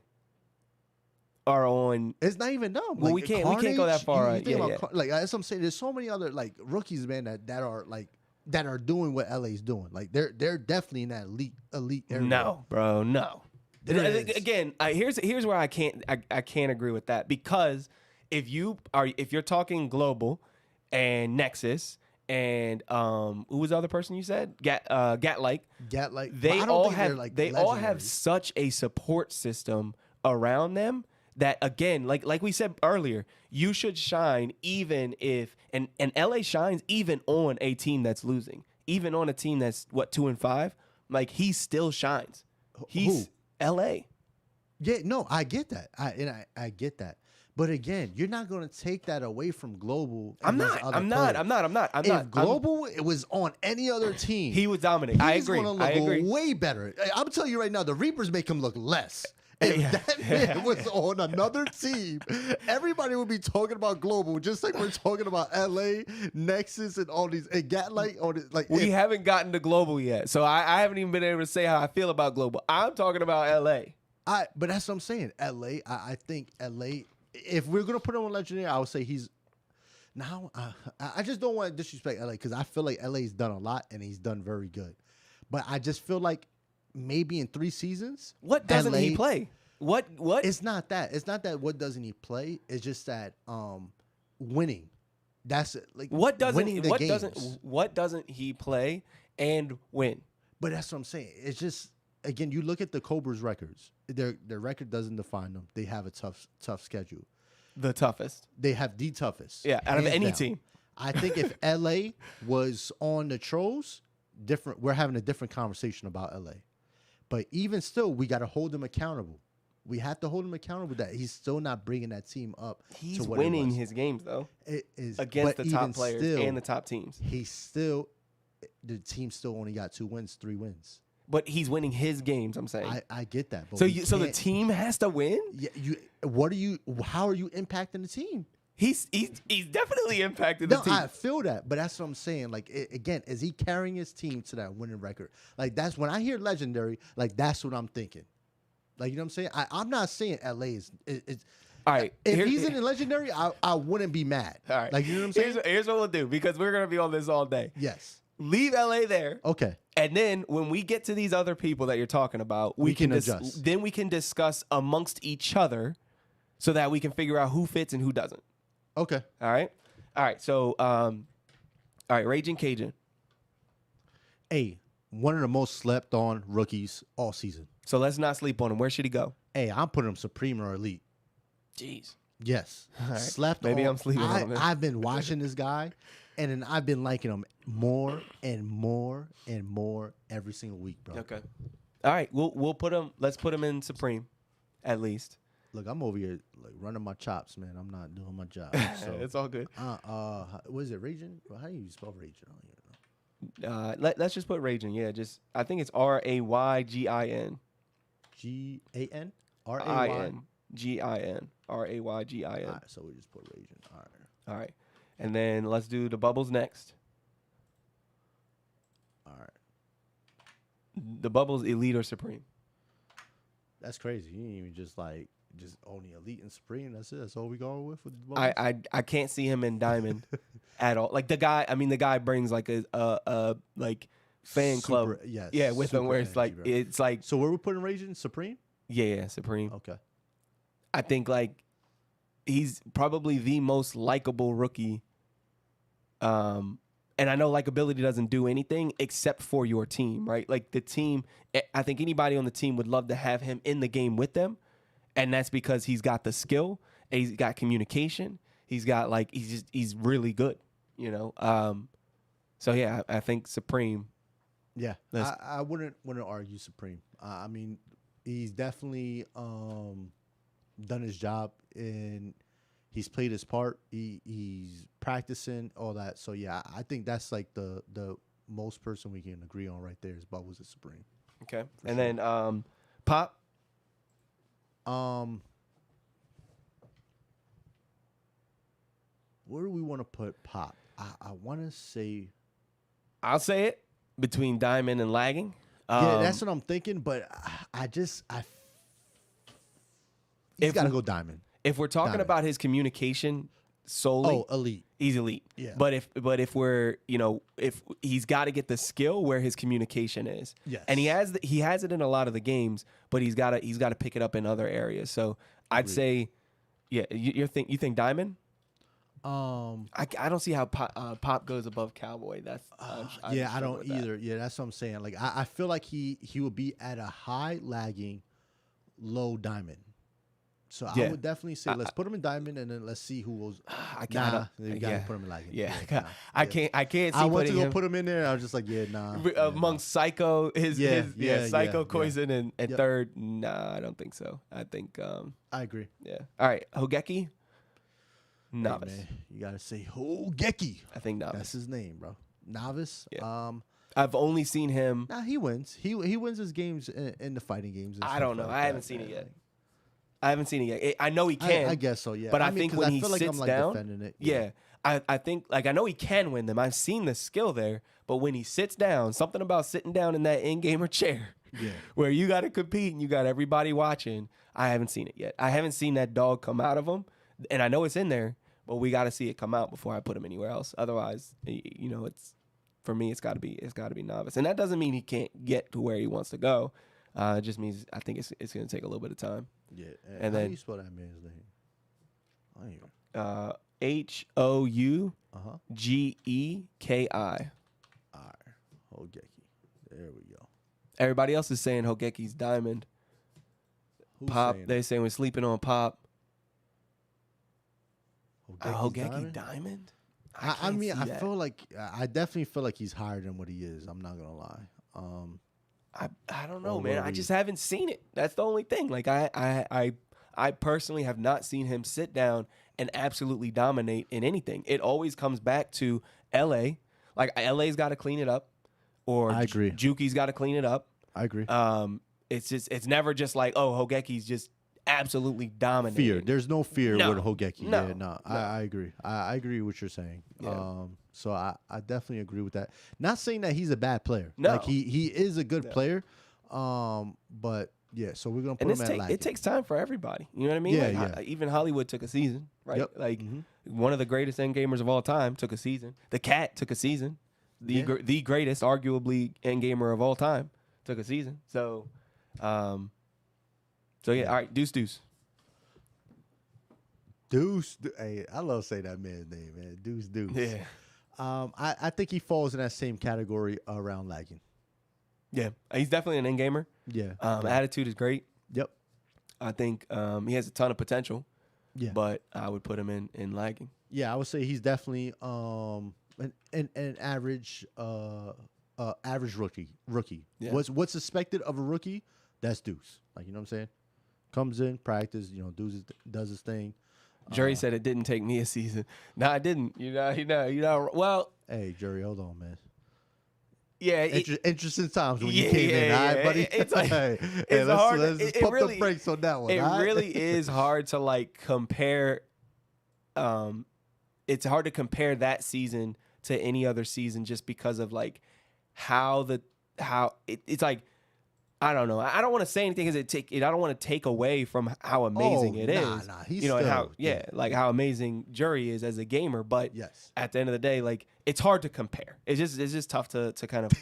are on. It's not even dumb. Well, we can't go that far, You think yeah, about like that's what I'm saying. There's so many other like rookies, man, that are doing what LA's doing. Like they're definitely in that elite area. No, bro, no. There is. Again, here's where I can't agree with that, because if you're talking Global and Nexus and who was the other person you said? Gat-like. Gatlight. They I don't all think they're, have like, they all have legendary. such a support system around them that, again, like we said earlier, you should shine even if and LA shines even on a team that's losing, even on a team that's 2-5. Like, he still shines. He's LA. Yeah, no, I get that. I get that. But again, you're not going to take that away from Global. I'm not. If Global was on any other team, He would dominate. I agree. Gonna look I agree. way better. I'm telling you right now, the Reapers make him look less. If that man was on another team, everybody would be talking about Global, just like we're talking about LA, Nexus, and all these, and Gatlight. We haven't gotten to Global yet, so I haven't even been able to say how I feel about Global. I'm talking about LA. But that's what I'm saying. LA, I think LA. If we're gonna put him on legendary, I would say he's. Now, I just don't want to disrespect LA because I feel like LA's done a lot and he's done very good. But I just feel like maybe in 3 seasons, What doesn't he LA play? What? It's not that. It's not that. What doesn't he play? It's just that winning. That's like What winning doesn't? the What games. doesn't? What doesn't he play and win? But that's what I'm saying. It's just again, you look at the Cobras' records. Their record doesn't define them. They have a tough schedule. The toughest. They have the toughest. Yeah, out of hands any down. team. I think if LA was on the Trolls, different. We're having a different conversation about LA. But even still, we got to hold them accountable. We have to hold him accountable that he's still not bringing that team up. He's to what winning it was. his games though It is against but the top even players still, and the top teams. He's still the team still only got 2 wins, 3 wins. But he's winning his games. I'm saying. I get that. But So we so the can't- team has to win. Yeah, how are you impacting the team? He's definitely impacted the No, team. I feel that, but that's what I'm saying. Like again, is he carrying his team to that winning record? Like that's when I hear legendary. Like that's what I'm thinking. Like you know what I'm saying? I'm not saying LA is. All right. If he's in the legendary, I wouldn't be mad. All right. Like you know what I'm saying? Here's what we'll do because we're gonna be on this all day. Yes. Leave LA there. Okay. And then when we get to these other people that you're talking about, We can adjust. Then we can discuss amongst each other so that we can figure out who fits and who doesn't. Okay. All right. All right. So, all right. Raging Cajun. Hey, one of the most slept on rookies all season. So let's not sleep on him. Where should he go? Hey, I'm putting him supreme or elite. Jeez. Yes. right. Slept Maybe on. I'm sleeping on him. I've been watching this guy, and then I've been liking him more and more and more every single week, bro. Okay. All right. We'll put him. Let's put him in Supreme, at least. Look, I'm over here like running my chops, man. I'm not doing my job. So, It's all good. what is it, Raging? How do you spell Raging? I don't even know. Let's just put Raging. Yeah. Just I think it's RAYGIN. GAN? RAY? INGIN. RAYGIN. All right, so we just put Raging. All right. All right. And then let's do the bubbles next. All right. The bubbles elite or supreme. That's crazy. You ain't even just only elite and supreme. That's it. That's all we going with the bubbles? I can't see him in diamond at all. Like the guy brings like a like fan club. Super- yes, Yeah, with him super where it's like energy, bro. it's like So where we putting Raging? Supreme? yeah, supreme. Okay. I think like he's probably the most likable rookie. And I know likability doesn't do anything except for your team, right? Like the team, I think anybody on the team would love to have him in the game with them. And that's because he's got the skill, and he's got communication. He's got like, he's really good, you know? So yeah, I think Supreme. Yeah. I wouldn't argue Supreme. I mean, he's definitely done his job, and he's played his part. He's practicing all that. So yeah, I think that's like the most person we can agree on right there is Bubbles at Supreme. Okay. And then Pop. Where do we want to put Pop? I want to say. I'll say it between Diamond and Lagging. Yeah, that's what I'm thinking. But he's got to go Diamond. If we're talking Diamond. about his communication solely, Elite. he's elite. Yeah. But if we're if he's got to get the skill where his communication is. Yes. And he has it in a lot of the games, but he's got to pick it up in other areas. So I'd say, yeah, you think Diamond? I don't see how Pop goes above Cowboy. That's I don't either. Yeah, that's what I'm saying. Like I feel like he would be at a high Lagging, low Diamond. So Yeah. I would definitely say let's put him in Diamond, and then let's see who goes. I You gotta put him in Lagging. Yeah, nah, I can't see I went to putting go him put him in there. I was just like, nah. amongst Psycho, Psycho, yeah. Koizen, and Yep. third. Nah, I don't think so. I think I agree. yeah. All right, Hogeki, Hey, novice. man, you gotta say Hogeki. I think novice. That's his name, bro. Novice. Yeah. I've only seen him. Nah, he wins. He wins his games in the fighting games. And I stuff don't know. like I haven't that, seen it man. yet. I haven't seen it yet. I know he can. I guess so. Yeah. But I mean, think 'cause when I he feel like sits I'm, like, down, defending it. yeah. I think like I know he can win them. I've seen the skill there, but when he sits down, something about sitting down in that in-gamer chair, Yeah. where you got to compete and you got everybody watching. I haven't seen it yet. I haven't seen that dog come out of him, and I know it's in there, but we got to see it come out before I put him anywhere else. Otherwise, it's for me, it's got to be novice, and that doesn't mean he can't get to where he wants to go. It just means I think it's going to take a little bit of time. Yeah. And how then do you spell that man's name? I don't even. Hougeki. All right. Hogeki. There we go. Everybody else is saying Hogeki's diamond. Who's Pop, saying they say we're sleeping on Pop. that? Hogeki diamond? I mean, can't see that. feel like I definitely feel like he's higher than what he is. I'm not gonna lie. I don't know, Or man. what I we- just haven't seen it. That's the only thing. Like I personally have not seen him sit down and absolutely dominate in anything. It always comes back to LA. Like LA's got to clean it up, or I agree. Juki's got to clean it up. I agree. It's never just like, oh, Hogeki's just absolutely dominating. Fear. There's no fear No. with Hogeki. No. Yeah, no. I agree. I agree with what you're saying. Yeah. So I definitely agree with that. Not saying that he's a bad player. No. Like he is a good player. But yeah, so we're gonna put And him at lagging. it takes time for everybody. You know what I mean? Yeah, Like, yeah. Even Hollywood took a season, right? Yep. Like Mhm. one of the greatest end gamers of all time took a season. The Cat took a season. The greatest, arguably, end gamer of all time took a season. So, yeah. All right, Deuce. Deuce. Hey, I love saying that man's name, man. Deuce. Yeah, I think he falls in that same category around lagging. yeah. He's definitely an end gamer. Yeah. Attitude is great. Yep. I think he has a ton of potential. Yeah. But I would put him in lagging. Yeah, I would say he's definitely an average average rookie. Yeah. What's expected of a rookie? That's Deuce. Like, you know what I'm saying? Comes in, practice, does his thing. Jury said it didn't take me a season. No, I didn't. You know. Well, Hey, Jury, hold on, man. yeah. Interesting times when you Yeah, came in, yeah, all right, yeah. buddy? It's like- hey, it's let's, hard- let's it pump really- the brakes on that one. It all right? really is hard to like compare. It's hard to compare that season to any other season just because of like it's like. I don't know. I don't want to say anything because I don't want to take away from how amazing it is. Nah, he's and still, how like how amazing Jury is as a gamer. But Yes. at the end of the day, like it's hard to compare. It's just tough to kind of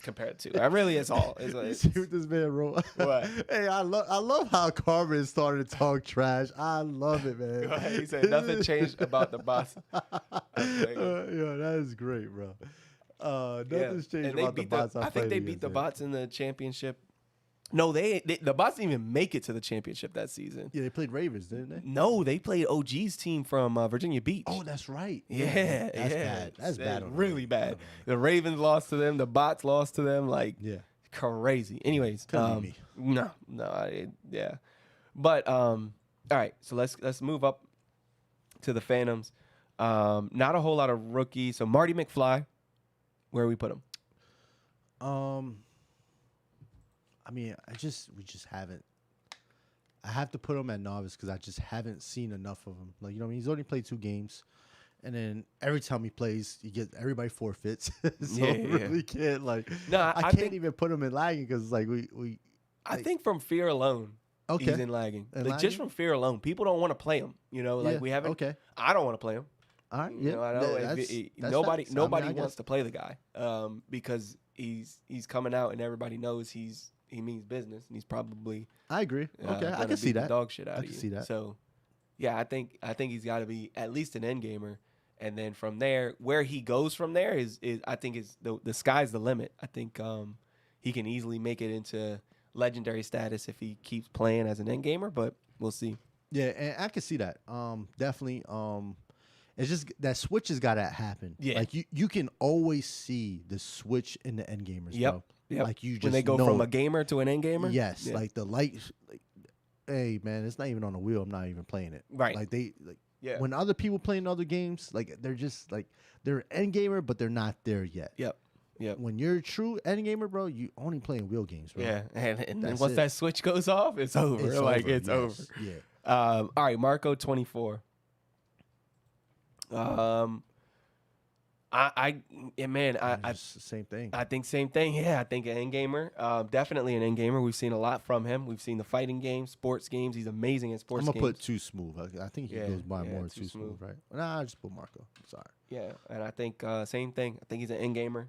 compare it to. It really is all. You see what this man wrote? What? Hey, I love how Carmen started to talk trash. I love it, man. He said nothing changed about the boss. Yeah, that is great, bro. Nothing's changed And they about the beat bots. I think they beat the bots in the championship. No, the bots didn't even make it to the championship that season. Yeah, they played Ravens, didn't they? No, they played OG's team from Virginia Beach. Oh, that's right. Yeah, that's bad. That's bad. on Really them. bad. The Ravens lost to them. The bots lost to them. Like Yeah. crazy. Anyways, Couldn't be me. yeah. But all right. So let's move up to the Phantoms. Not a whole lot of rookies. So Marty McFly, where we put him? I mean, we just haven't. I have to put him at novice because I just haven't seen enough of him. Like, you know what I mean? He's only played 2 games. And then every time he plays, everybody forfeits. So Yeah, yeah. really can't No, I I can't think- even put him in lagging because like we I think from fear alone, Okay. he's in lagging. In Like just lagging? from fear alone, people don't want to play him. You know, like Yeah, we haven't. okay. I don't want to play him. all right. You Yeah, know, I know that's nobody facts. I mean, nobody I wants guess. to play the guy because he's coming out and everybody knows he means business and he's probably I agree. Okay, I gonna can see beat the that. dog shit out I of can you. see that. So yeah, I think he's got to be at least an end gamer, and then from there, where he goes from there is I think is the sky's the limit. I think he can easily make it into legendary status if he keeps playing as an end gamer, but we'll see. Yeah, and I can see that. Definitely. It's just that switch has got to happen. Yeah. Like you can always see the switch in the end gamers. Yep. Bro. Yep. Like you just When they go know from a it. gamer to an end gamer. Yes, Yeah. like the light. Like, hey man, it's not even on the wheel. I'm not even playing it. Right. Like Yeah. when other people playing other games, like they're just like they're end gamer, but they're not there yet. Yep. When you're a true end gamer, bro, you only playing wheel games, bro. Yeah, and then That's once it. that switch goes off, it's over. It's Like over. it's Yes. over. Yeah. All right, Marco 24. I Just the same thing. I think same thing. Yeah, I think an end gamer. Definitely an end gamer. We've seen a lot from him. We've seen the fighting games, sports games. He's amazing in sports I'm gonna games. put too smooth. I think he Yeah, goes by yeah, more too too smooth, smooth. right? Nah, I just put Marco. Sorry. Yeah, and I think same thing. I think he's an end gamer.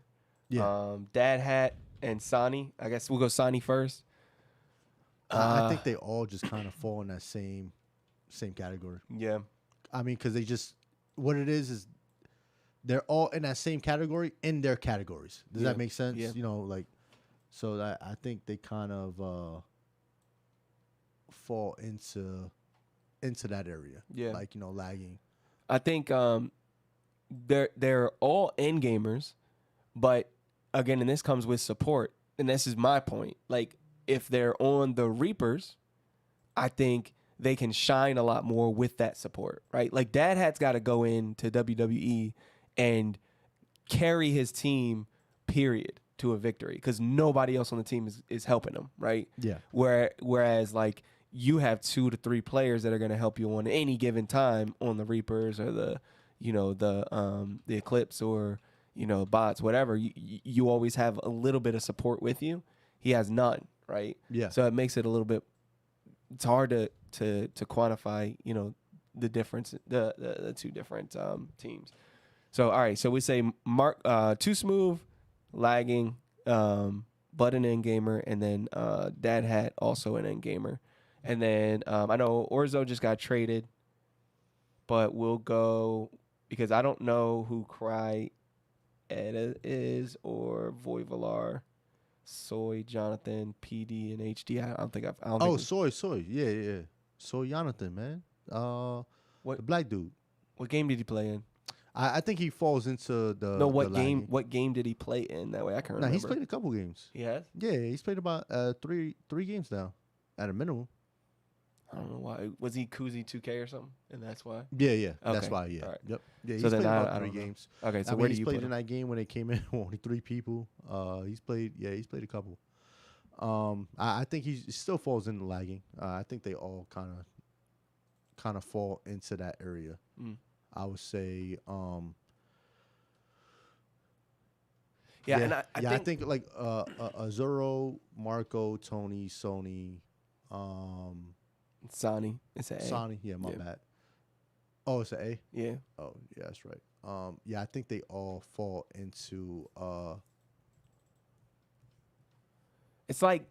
Yeah. Dad Hat and Sani. I guess we'll go Sani first. I think they all just kind of fall in that same category. Yeah. I mean, because they just what it is they're all in that same category in their categories. Does Yeah. that make sense? Yeah. You know, like so that I think they kind of fall into that area. Yeah. Like, you know, lagging. I think they're all end gamers, but again, and this comes with support, and this is my point. Like if they're on the Reapers, I think they can shine a lot more with that support, right? Like Dad Hat's got to go into WWE and carry his team, period, to a victory because nobody else on the team is helping him, right? Yeah. Whereas like you have 2 to 3 players that are going to help you on any given time on the Reapers or the Eclipse or bots, whatever. You always have a little bit of support with you. He has none, right? Yeah. So it makes it a little bit. It's hard to quantify, the difference, the two different teams. So all right, so we say Mark Too Smooth, lagging, but an end gamer, and then Dad Hat also an end gamer, and then I know Orzo just got traded, but we'll go because I don't know who Cry Eda is or Voivolar, Soy, Jonathan, PD, and HD. I don't think Oh, soy. Yeah. Soy Jonathan, man. What The black dude. what game did he play in? I think he falls into the No, what the game? lagging. What game did he play in? That way I can Nah, remember. he's played a couple games. He has. Yeah, he's played about three games now, at a minimum. I don't know why. Was he Kuzi 2K or something? And that's why. Yeah. That's Okay. why. Yeah. All right. Yep. Yeah, So he's then played I about don't 3 know. games. Okay, so I mean, where do he's you played put in him? that game when it came in only 3 people. He's played a couple. I think he still falls into lagging. I think they all kind of fall into that area. Mm. I would say Yeah, and I think like Azuro, Marco, Tony, Sony, Sani. It's an A. Sani. Yeah, my Yeah. bad. Oh, it's an A. Yeah. Oh, yeah, that's right. I think they all fall into It's like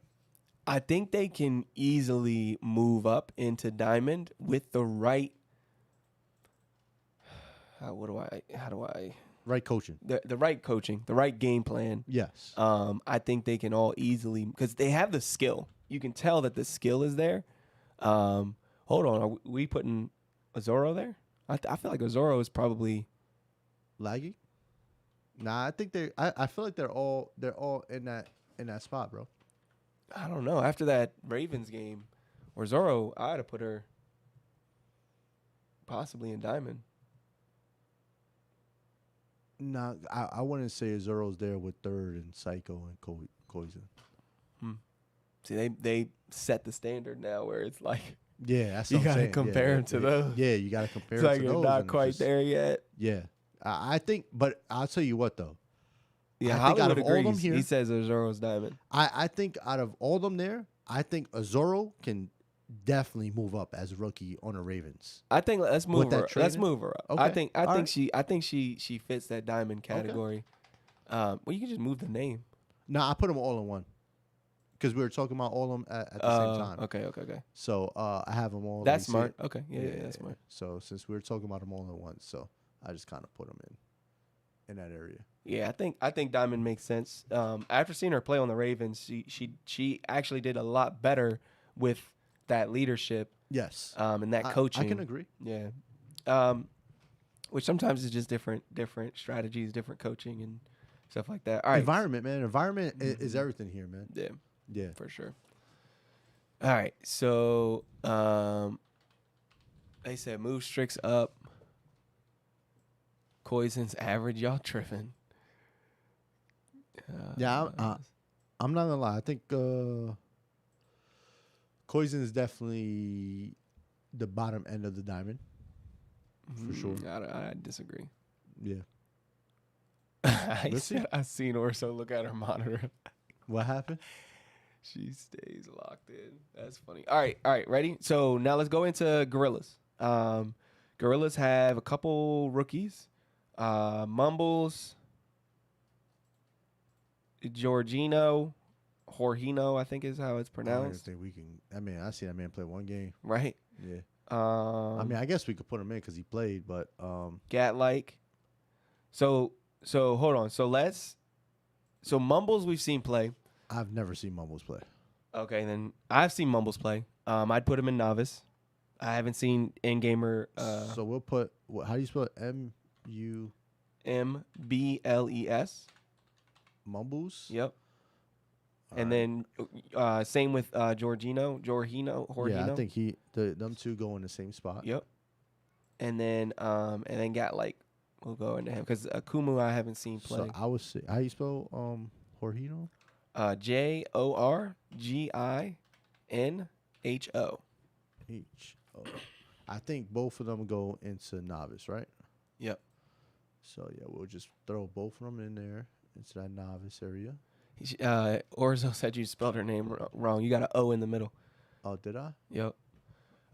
I think they can easily move up into Diamond with the right. How do I right coaching. the right coaching, the right game plan. Yes. I think they can all easily because they have the skill. You can tell that the skill is there. Hold on, are we putting Azoro there? I feel like Azoro is probably Laggy? Nah, I think I feel like they're all in that spot, bro. I don't know. After that Ravens game, or Zoro, I'd have put her possibly in Diamond. Nah, I wouldn't say Azuro's there with third and Psycho and Poison. See, they set the standard now where it's like Yeah, that's you what I'm gotta saying. compare them to those. Yeah, you gotta compare It's them like to you're those. not and quite just- there yet. Yeah, I think, but I'll tell you what though. Yeah, I think out Hollywood of all them agrees. here- He says Azoro's Diamond. I think out of all them there, I think Azuro can definitely move up as a rookie on the Ravens. I think let's move that her. Let's training? move her up. Okay. I think All right. she fits that Diamond category. Well, you can just move the name. No, I put them all in one because we were talking about all of them at the same time. Okay. So I have them all. That's like, smart. Okay, yeah, that's smart. So since we were talking about them all at once, so I just kind of put them in that area. Yeah, I think Diamond makes sense. After seeing her play on the Ravens, she actually did a lot better with that leadership Yes. and that coaching. I can agree. Yeah. Which sometimes is just different strategies, different coaching and stuff like that. All right. Environment, man. Environment is everything here, man. Yeah, Yeah. for sure. All right. So they said move Strix up. Poison's average. Y'all tripping. Yeah, I'm not gonna lie. I think Poison is definitely the bottom end of the diamond. For sure. I disagree. Yeah. I seen Orso look at her monitor. What happened? She stays locked in. That's funny. All right, ready? So now let's go into Gorillas. Gorillas have a couple rookies. Mumbles. Jorginho, Jorginho, I think is how it's I don't even pronounced. think we can. I mean, I see that man play one game. Right. Yeah. I mean, I guess we could put him in because he played, but Gat-like. So hold on. So Mumbles we've seen play. I've never seen Mumbles play. Okay, then I've seen Mumbles play. I'd put him in novice. I haven't seen Endgamer. So we'll put how do you spell it? M-U Mbles. Mumbles? Yep. All And right. then same with Jorginho. Yeah, I think them two go in the same spot. Yep. And then Gat-like will go into him because Akumu I haven't seen play. So I would say how you spell Jorginho? Jorginho. H-O. I think both of them go into novice, right? Yep. So yeah, we'll just throw both of them in there into that novice area. Orzo said you spelled her name wrong. You got an O in the middle. Oh, did I? Yep.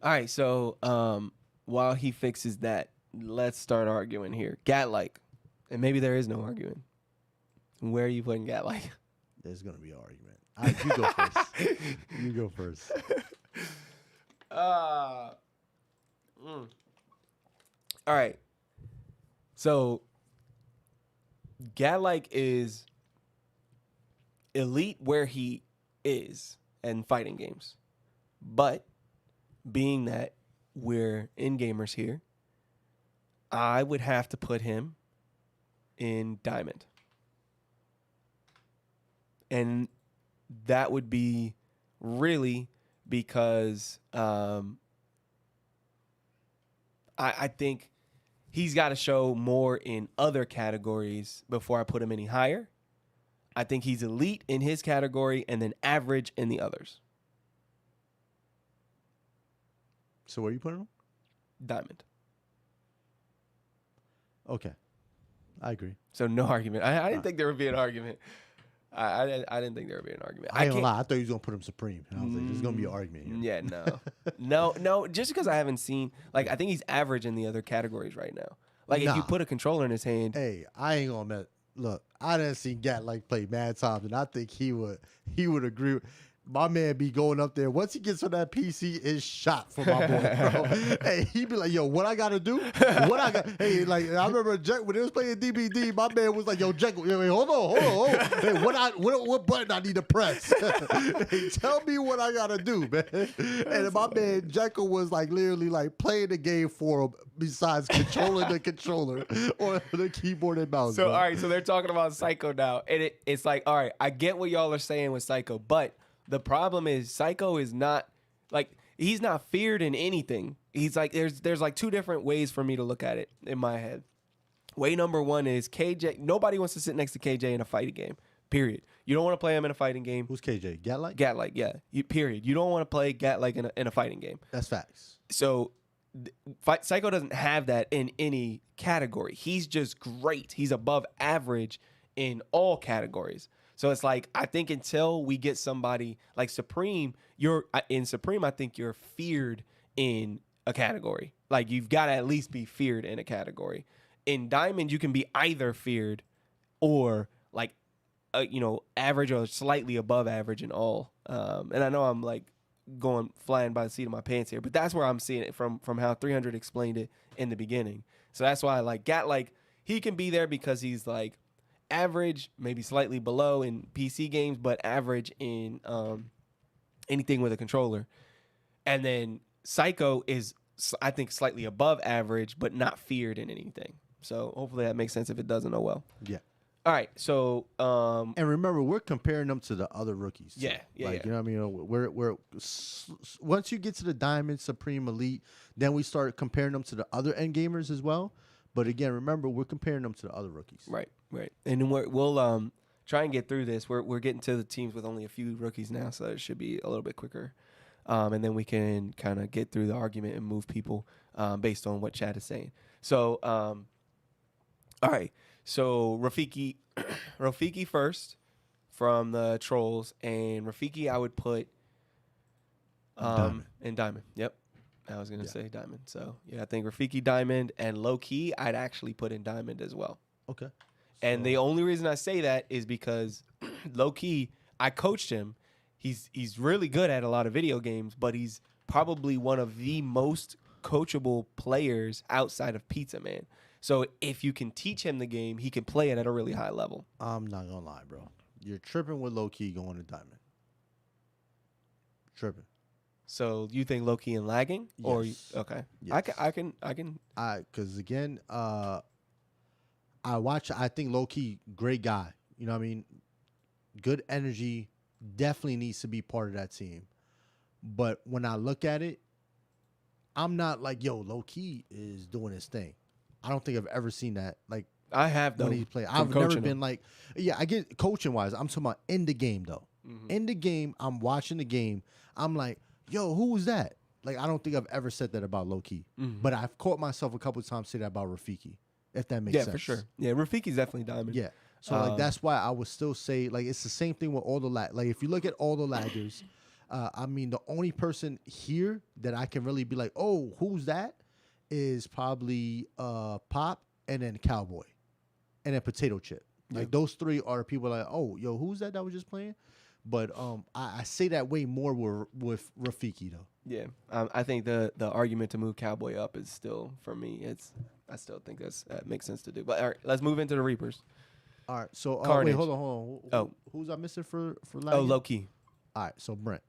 All right. So while he fixes that, let's start arguing here. Gat-like, and maybe there is no arguing. Where are you putting Gat-like? There's gonna be an argument. All right, you go first. You go first. All right. So Gat-like is elite where he is in fighting games. But being that we're in gamers here, I would have to put him in Diamond. And that would be really because I think he's got to show more in other categories before I put him any higher. I think he's elite in his category and then average in the others. So where are you putting him? Diamond. Okay, I agree. So no argument. I didn't think there would be an argument. I didn't think there would be an argument. I ain't gonna lie. I thought he was gonna put him supreme. And I was like, "There's gonna be an argument here." Yeah, no. Just because I haven't seen, like, I think he's average in the other categories right now. Like, if you Nah. put a controller in his hand, Hey, I ain't gonna admit. Look, I didn't see Gat-like play mad times, and I think he would agree. My man be going up there. Once he gets on that PC, is shot for my boy, bro. Hey, he be like, "Yo, what I gotta do? What I got?" Hey, like I remember Jack when they was playing DBD. My man was like, "Yo, Jack, wait, hold on. Hey, what button I need to press? Hey, tell me what I gotta do, man." And my man Jekyll was like literally like playing the game for him. Besides controlling the controller or the keyboard and mouse. So bro. all right, so they're talking about Psycho now, and it's like, all right, I get what y'all are saying with Psycho, but the problem is Psycho is not like he's not feared in anything. He's like there's like two different ways for me to look at it in my head. Way number one is KJ. Nobody wants to sit next to KJ in a fighting game. Period. You don't want to play him in a fighting game. Who's KJ? Gat-like? Gat-like, yeah. Period. You don't want to play Gat-like in a fighting game. That's facts. So Psycho doesn't have that in any category. He's just great. He's above average in all categories. So it's like, I think until we get somebody like Supreme, in Supreme, I think you're feared in a category. Like, you've got to at least be feared in a category. In Diamond, you can be either feared or like, average or slightly above average in all. And I know I'm like flying by the seat of my pants here, but that's where I'm seeing it from how 300 explained it in the beginning. So that's why I like Gat-like. He can be there because he's like average, maybe slightly below in PC games, but average in anything with a controller. And then Psycho is, I think, slightly above average, but not feared in anything. So hopefully that makes sense. If it doesn't, oh well. Yeah. All right. So and remember, we're comparing them to the other rookies. Too. Yeah. Like, you know what I mean? We're once you get to the Diamond, Supreme, Elite, then we start comparing them to the other Endgamers as well. But again, remember, we're comparing them to the other rookies. Right. And then we'll try and get through this. We're getting to the teams with only a few rookies now, so it should be a little bit quicker. And then we can kind of get through the argument and move people based on what Chad is saying. So, all right. So Rafiki first from the Trolls, and Rafiki I would put in Diamond. Yep. I was gonna say Diamond. So yeah, I think Rafiki Diamond, and low key I'd actually put in Diamond as well. Okay. And the only reason I say that is because low key, I coached him. He's really good at a lot of video games, but he's probably one of the most coachable players outside of Pizza Man. So if you can teach him the game, he can play it at a really high level. I'm not gonna lie, bro. You're tripping with low key going to diamond. Tripping. So you think low key and lagging, or Yes. okay? Yes. I can. Because again, I watch. I think low key, great guy. You know what I mean? Good energy. Definitely needs to be part of that team. But when I look at it, I'm not like, yo, low key is doing his thing. I don't think I've ever seen that. Like I have though. when he played, from I've never coaching been him. like, yeah, I get coaching wise. I'm talking about in the game though. Mhm. In the game, I'm watching the game. I'm like, yo, who was that? Like, I don't think I've ever said that about low key. Mhm. But I've caught myself a couple of times say that about Rafiki, if that makes Yeah, sense. for sure. Yeah, Rafiki's definitely diamond. Yeah. So like that's why I would still say like it's the same thing with all the like if you look at all the laggers, I mean the only person here that I can really be like, oh, who's that? Is probably Pop and then Cowboy, and then Potato Chip. Like those three are people like, oh, yo, who's that was just playing? But I say that way more with Rafiki though. Yeah, I think the argument to move Cowboy up is still for me. I still think that makes sense to do. But all right, let's move into the Reapers. All right, so wait, Carnage. hold on. Who's I missing for Oh, lagging? low key. All right, so Brent.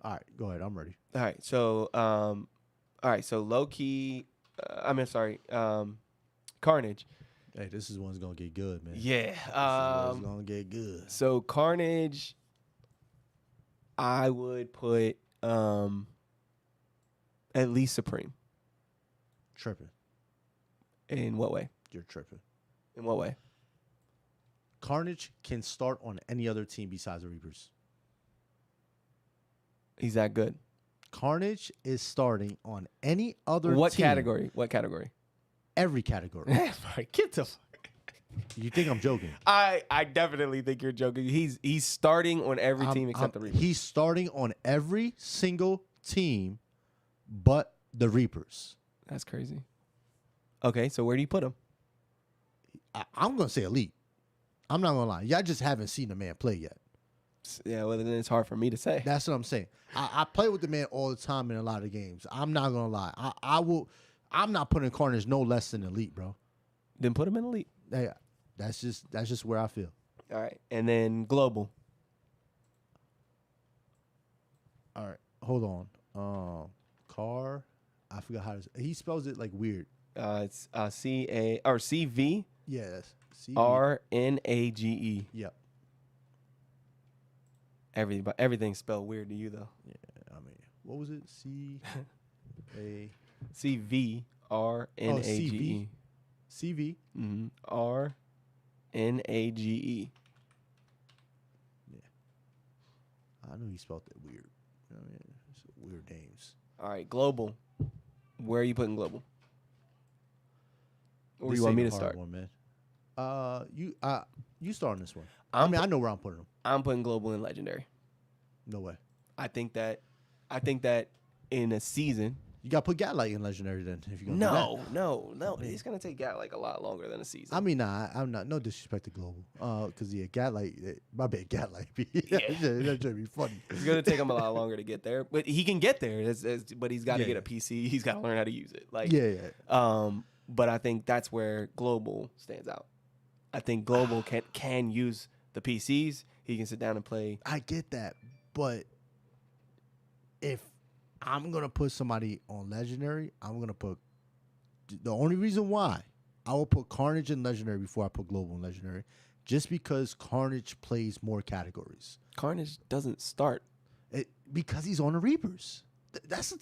All right, go ahead. I'm ready. All right, so low key. Carnage. Hey, this is one's gonna get good, man. Yeah. This is one's gonna get good. So Carnage, I would put at least Supreme. Tripping. In what way? You're tripping. In what way? Carnage can start on any other team besides the Reapers. He's that good. Carnage is starting on any other What team. category? What category? Every category. Get the fuck. You think I'm joking? I definitely think you're joking. He's starting on every team except the Reapers. He's starting on every single team but the Reapers. That's crazy. Okay, so where do you put him? I'm going to say elite. I'm not going to lie. Y'all just haven't seen the man play yet. Yeah, well, then it's hard for me to say. That's what I'm saying. I play with the man all the time in a lot of games. I'm not going to lie. I'm not putting Carnage no less than elite, bro. Then put him in elite. Yeah, that's just where I feel. All right, and then global. All right, hold on. Car, I forgot how to. He spells it like weird. It's CV Yeah, that's RNAGE. Yep. Everything's spelled weird to you though. Yeah, I mean, what was it? A CVRNAGE. CV. RNAGE. I knew he spelled it weird. You know what I mean, it's weird names. All right, global. Where are you putting global? Or This you want ain't me a to hard start? one, man. You start on this one. I'm I know where I'm putting him. I'm putting global in legendary. No way. I think that in a season. You got to put Gatlight in legendary then. If you're gonna do that. No. It's gonna take like a lot longer than a season. I mean, nah, I'm not. No disrespect to Global, because Gatlight. My bad, Gatlight. Yeah. That's gonna be funny. It's gonna take him a lot longer to get there, but he can get there. But he's got to Yeah, get a PC. He's got to learn how to use it. Like Yeah. But I think that's where global stands out. I think global can use the PCs. He can sit down and play. I get that, but if I'm gonna put somebody on legendary, I'm gonna put the only reason why I will put Carnage in legendary before I put Global in legendary, just because Carnage plays more categories. Carnage doesn't start. Because he's on the Reapers. That's a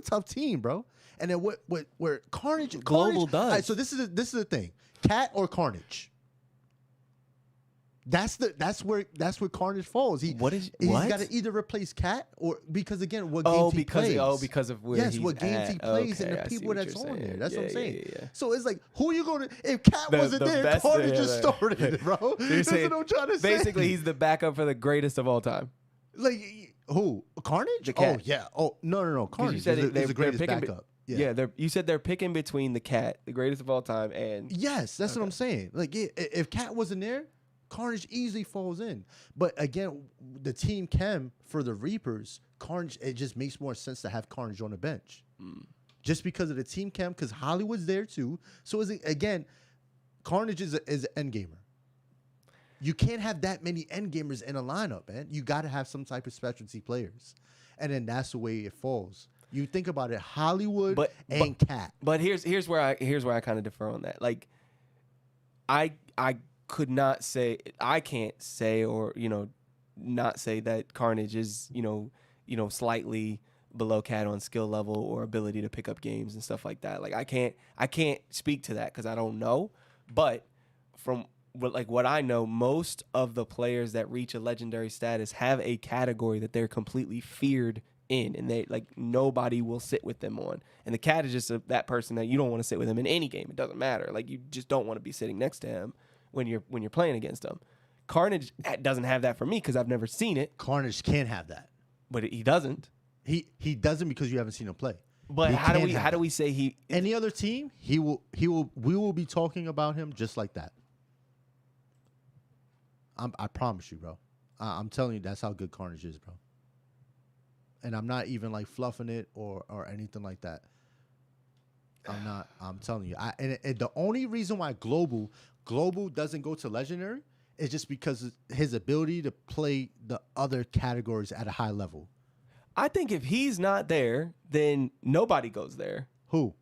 tough team, bro. And then where Carnage Global does. All right, so this is the thing. Cat or Carnage? That's where Carnage falls. He's got to either replace Cat or because again what games he plays. Because of where yes, he's what games at. he plays Okay, and I the see people what that's you're on there. saying. That's what I'm saying. Yeah. So it's like who you going to if Cat wasn't the there, best- Carnage yeah, just started, bro. That's what I'm trying to say. Basically, he's the backup for the greatest of all time. Like who? Carnage? The Cat. Oh yeah. Oh no. Carnage You said is they're the greatest picking backup. You said they're picking between the Cat, the greatest of all time, and Yes, that's what I'm saying. Like if Cat wasn't there, Carnage easily falls in. But again, the team chem for the Reapers, Carnage, it just makes more sense to have Carnage on the bench. Just because of the team chem, because Hollywood's there too. So again, Carnage is an end gamer. You can't have that many end gamers in a lineup, man. You got to have some type of specialty players, and then that's the way it falls. You think about it, Hollywood and Cat. But here's where I kind of defer on that. Like, I could not say, I can't say, or not say that Carnage is slightly below Cat on skill level or ability to pick up games and stuff like that. Like, I can't speak to that because I don't know. But from what I know, most of the players that reach a legendary status have a category that they're completely feared in, and they nobody will sit with them on. And the Cat is just that person that you don't want to sit with him in any game. It doesn't matter. Like, you just don't want to be sitting next to him when you're playing against him. Carnage doesn't have that for me because I've never seen it. Carnage can't have that, but he doesn't. He doesn't because you haven't seen him play. But how do we say he? Any other team, we will be talking about him just like that. I promise you, bro. I'm telling you, that's how good Carnage is, bro. And I'm not even like fluffing it or anything like that. I'm not. I'm telling you. And the only reason why Global doesn't go to Legendary is just because of his ability to play the other categories at a high level. I think if he's not there, then nobody goes there. Who?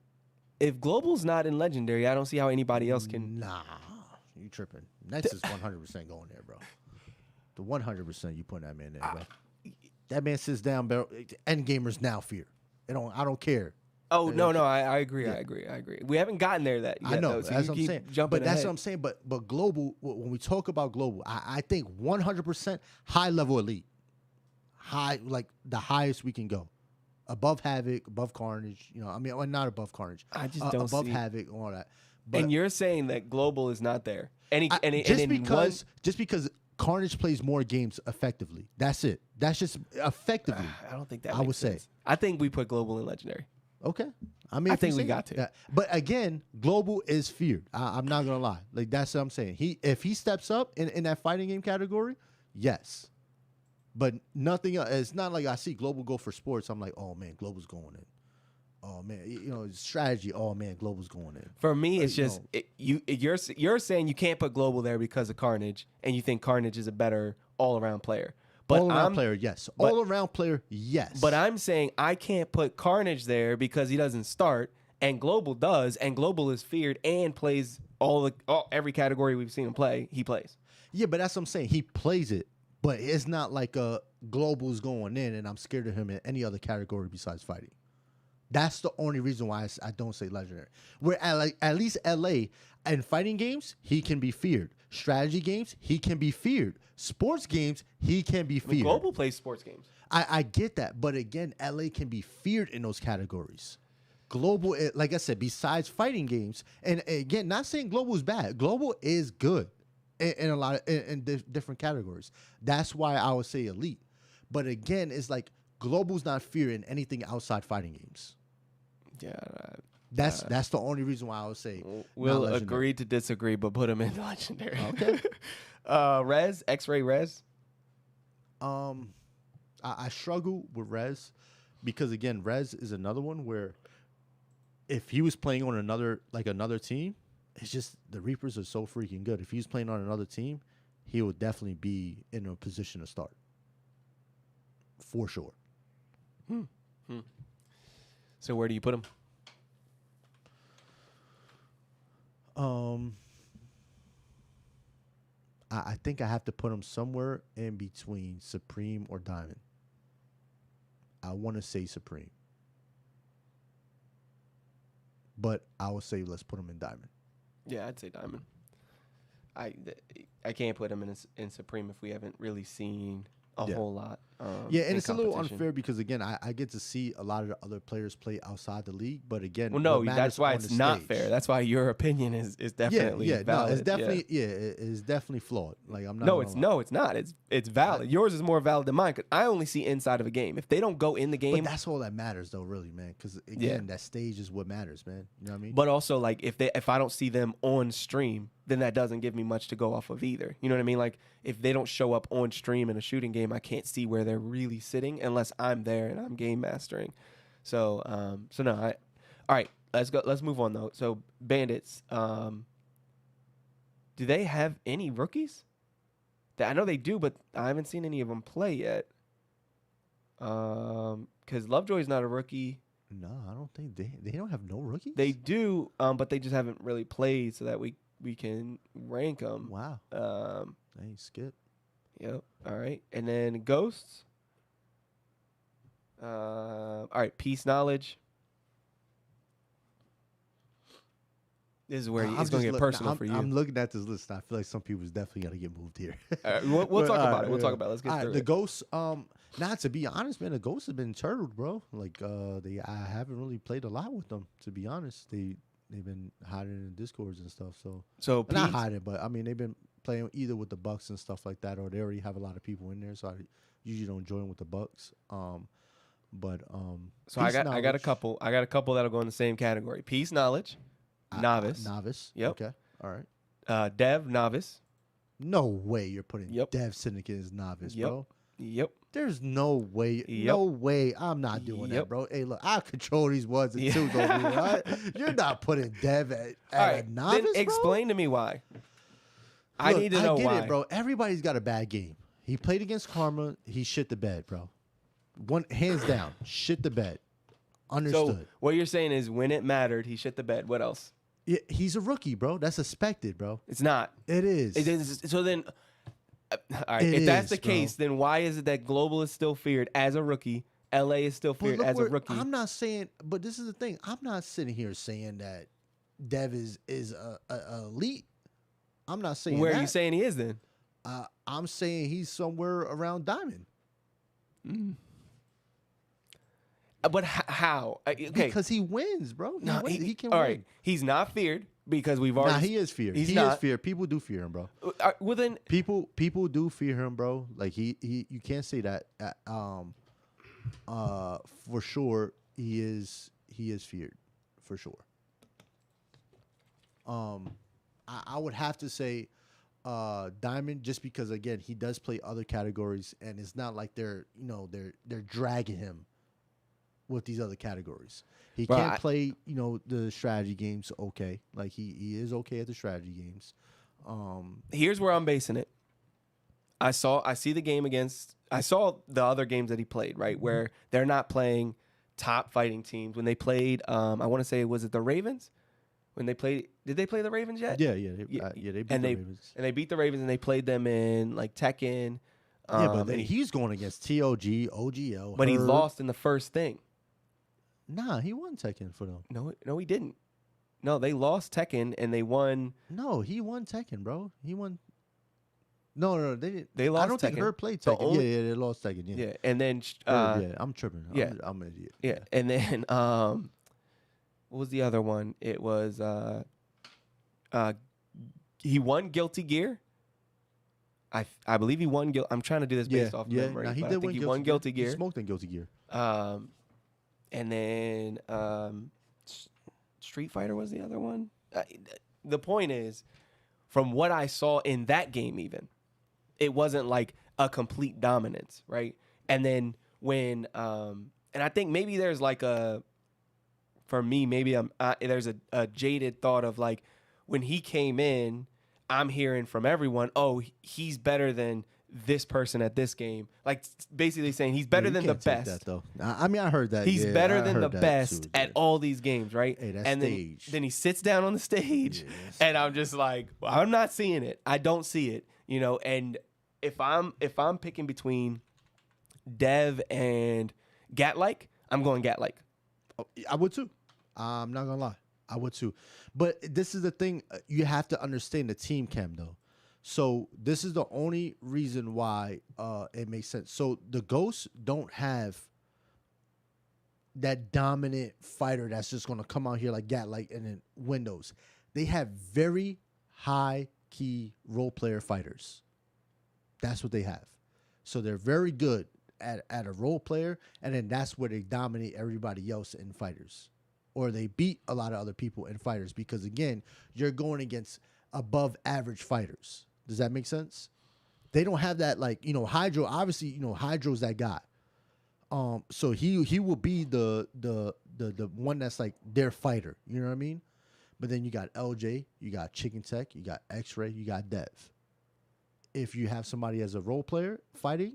If Global's not in Legendary, I don't see how anybody else can. Nah, you tripping. Next is 100% going there, bro. The 100% you putting that man there, bro. That man sits down, bro. End gamers now fear. I don't care. Oh no, I agree. Yeah. I agree. We haven't gotten there yet. I know. Though, so that's what I'm saying. But that's ahead. what I'm saying. But Global, when we talk about Global, I think 100% high level elite. High, like the highest we can go. Above Havoc, above Carnage. Well, not above Carnage. I just don't above see Havoc, all that. But and you're saying that Global is not there. Just because Carnage plays more games effectively. That's it. That's just effectively. I don't think that. I would say. I think we put Global in Legendary. Okay. I think we got to. Yeah. But again, Global is feared. I'm not gonna lie. Like, that's what I'm saying. If he steps up in that fighting game category, yes. But nothing else. It's not like I see Global go for sports. I'm like, oh man, Global's going in. Oh man, strategy. Oh man, Global's going in. For me, it's just you're saying you can't put Global there because of Carnage, and you think Carnage is a better all around player. But all around player, yes. All around player, yes. But I'm saying I can't put Carnage there because he doesn't start, and Global does, and Global is feared and plays every category we've seen him play. He plays. Yeah, but that's what I'm saying. He plays it. But it's not like Global's going in and I'm scared of him in any other category besides fighting. That's the only reason why I don't say Legendary. Where at least LA, in fighting games, he can be feared. Strategy games, he can be feared. Sports games, he can be feared. Global plays sports games. I get that. But again, LA can be feared in those categories. Global, like I said, besides fighting games, and again, not saying Global is bad. Global is good. In a lot of different categories. That's why I would say elite. But again, it's like Global's not fearing anything outside fighting games. Yeah. That's the only reason why I would say we'll agree to disagree, but put him in Legendary. Okay. Rez, X-Ray Rez. I struggle with Rez because again, Rez is another one where if he was playing on another team, it's just the Reapers are so freaking good. If he's playing on another team, he would definitely be in a position to start. For sure. So where do you put him? I think I have to put him somewhere in between Supreme or Diamond. I want to say Supreme. But I would say let's put him in Diamond. Yeah, I'd say Diamond. I can't put him in Supreme if we haven't really seen a whole lot. And it's a little unfair because again, I get to see a lot of the other players play outside the league, but again, well, no, that's why it's not fair. That's why your opinion is definitely valid. No, it's definitely it is definitely flawed. Like I'm not. No, it's not. it's valid. Yours is more valid than mine. 'Cause I only see inside of a game. If they don't go in the But game, that's all that matters, though, really, man. Because again, that stage is what matters, man. You know what I mean? but also like if I don't see them on stream, then that doesn't give me much to go off of either. You know what I mean? Like if they don't show up on stream in a shooting game, I can't see where they're really sitting unless I'm there and I'm game mastering. So no, all right, let's go. Let's move on though. So Bandits, do they have any rookies? I know they do, but I haven't seen any of them play yet. Because Lovejoy's not a rookie. No, I don't think they don't have no rookies. They do, but they just haven't really played so that we can rank them. Wow. Hey, Skip. Yep. All right, and then Ghosts. All right, Peace Knowledge. This is where it's going to get personal for you. I'm looking at this list. I feel like some people's definitely got to get moved here. We'll talk about it. We'll talk about it. Let's get through the it. Ghosts. Not to be honest, man. The Ghosts have been turtled, bro. Like I haven't really played a lot with them. To be honest, they've been hiding in Discords and stuff. So not hiding, but I mean they've been playing either with the Bucks and stuff like that, or they already have a lot of people in there. So I usually don't join with the Bucks. So I got a couple. I got a couple that'll go in the same category. Peace Knowledge. Novice. Novice. Yep. Okay. All right. Dev, novice. No way you're putting Yep. Dev Syndicate as novice, Yep. bro. Yep. There's no way. Yep. No way. I'm not doing that, Yep. bro. Hey, look, I control these ones and twos over here. All right? You're not putting Dev at a novice, then explain to me why. I need to know why. I get it, bro. Everybody's got a bad game. He played against Karma. He shit the bed, bro. Hands down, shit the bed. Understood. So what you're saying is when it mattered, he shit the bed. What else? Yeah, he's a rookie, bro. That's expected, bro. It's not. It is. It is. So then, all right. If that's the case, then why is it that Global is still feared as a rookie? LA is still feared as a rookie. I'm not saying, but this is the thing. I'm not sitting here saying that Dev is a elite. I'm not saying Where that. are you saying he is then? I'm saying he's somewhere around Diamond. But how? Okay. Because he wins, bro. He can win. All right. He's not feared because we've already. Nah, he is feared. He's he not is feared. People do fear him, bro. Well then, people do fear him, bro. Like he you can't say that. For sure he is feared, for sure. I would have to say Diamond, just because again he does play other categories, and it's not like they're dragging him with these other categories. He can't play the strategy games. Okay, like he is okay at the strategy games. Here's where I'm basing it. I saw the other games that he played, right, where they're not playing top fighting teams. When they played, I want to say, was it the Ravens? When they played, did they play the Ravens yet? Yeah, they beat the Ravens. And they beat the Ravens, and they played them in like Tekken. But he's going against TOG, OGL. But he lost in the first thing. Nah, he won Tekken for them. No, he didn't. No, they lost Tekken and they won. No, he won Tekken, bro. He won. No, they didn't. They lost. I don't think Herb played Tekken. They lost Tekken. Yeah, and then I'm tripping. Yeah, I'm an idiot. Yeah, and then what was the other one? It was he won Guilty Gear. I believe he won. I'm trying to do this based off memory. Nah, I think he won Guilty Gear. He smoked in Guilty Gear. And then Street Fighter was the other one. The point is, from what I saw in that game, even it wasn't like a complete dominance, right? And then when and I think maybe there's like for me, maybe there's a jaded thought of like when he came in, I'm hearing from everyone, oh, he's better than this person at this game, like basically saying he's better than the best. That, though. I mean, I heard that. He's better than the best at all these games, right? Hey, that's and stage. Then he sits down on the stage, and I'm just like, well, I'm not seeing it. I don't see it, And if I'm picking between Dev and Gatlike, I'm going Gatlike. Oh, I would too. I'm not gonna lie, I would too. But this is the thing: you have to understand the team cam, though. So this is the only reason why it makes sense. So the Ghosts don't have that dominant fighter that's just going to come out here like Gatlike and then Windows. They have very high key role player fighters. That's what they have. So they're very good at a role player, and then that's where they dominate everybody else in fighters, or they beat a lot of other people in fighters because again, you're going against above average fighters. Does that make sense? They don't have that like Hydro. Obviously, Hydro's that guy. So he will be the one that's like their fighter. You know what I mean? But then you got LJ, you got Chicken Tech, you got X Ray, you got Dev. If you have somebody as a role player fighting,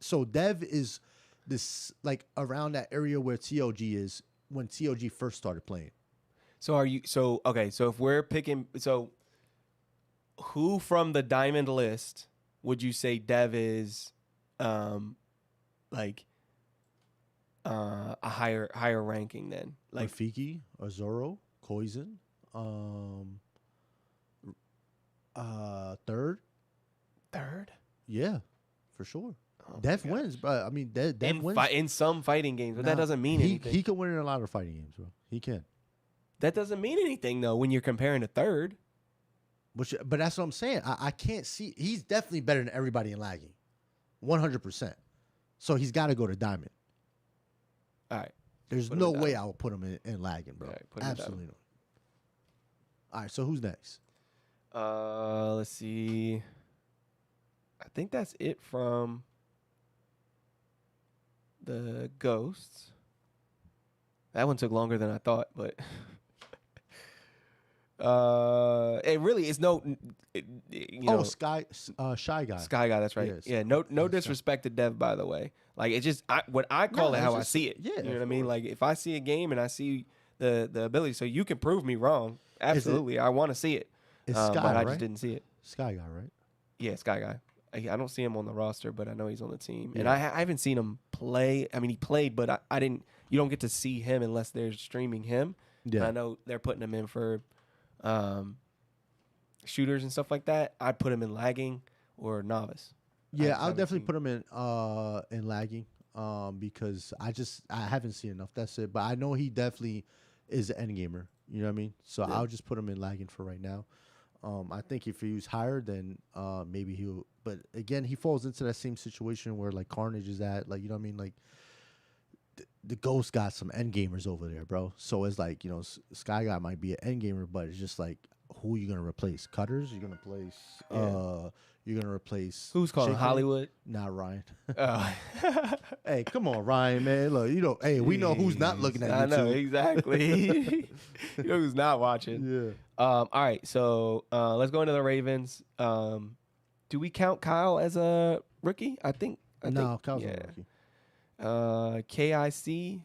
so Dev is this like around that area where TOG is when TOG first started playing. So okay? So if we're picking, so who from the diamond list would you say Dev is, like, a higher ranking then? Like Rafiki, Azoro, Poison, third. third Yeah, for sure. Oh Dev my gosh. wins, but I mean, Dev wins. In some fighting games, but that Nah, doesn't mean anything. He can win in a lot of fighting games, bro. He can. That doesn't mean anything though when you're comparing to third. But that's what I'm saying. I can't see. He's definitely better than everybody in lagging, 100%. So he's got to go to diamond. All right. There's Put him no in way diamond. I would put him in lagging, bro. All right, put him in Absolutely not. All right, so who's next? Let's see. I think that's it from the ghosts. That one took longer than I thought, but it really is Shy Guy. Sky Guy. That's right. Yeah, Yeah, no Sky. disrespect to Dev, by the way. Like it's just what I call No, it it's how I just- see it. yeah, you know of what I mean. course. Like if I see a game and I see the ability, so you can prove me wrong. Absolutely, I want to see it. It's But Sky, I right? just didn't see it. Sky Guy, right? Yeah, Sky Guy. I don't see him on the roster, but I know he's on the team. And Yeah. I haven't seen him play. I mean, he played, but I didn't. You don't get to see him unless they're streaming him. And Yeah. I know they're putting him in for shooters and stuff like that. I'd put him in lagging or novice. Yeah, I'll definitely put him in lagging because I haven't seen enough. That's it. But I know he definitely is an end gamer. You know what I mean? So Yeah. I'll just put him in lagging for right now. I think if he was higher, then maybe he'll. But again, he falls into that same situation where like Carnage is at. Like you know what I mean? Like the Ghost got some end gamers over there, bro. So it's like Sky Guy might be an end gamer, but it's just like who you gonna replace? Cutters? You're gonna replace? You're gonna replace? Who's calling Chicken? Hollywood? Not Ryan. Oh. Hey, come on, Ryan, man. Look, hey, we know who's not looking at I YouTube. know exactly. You know who's not watching. Yeah. All right, so let's go into the Ravens. Do we count Kyle as a rookie? I think. No, Kyle's not a rookie. KIC.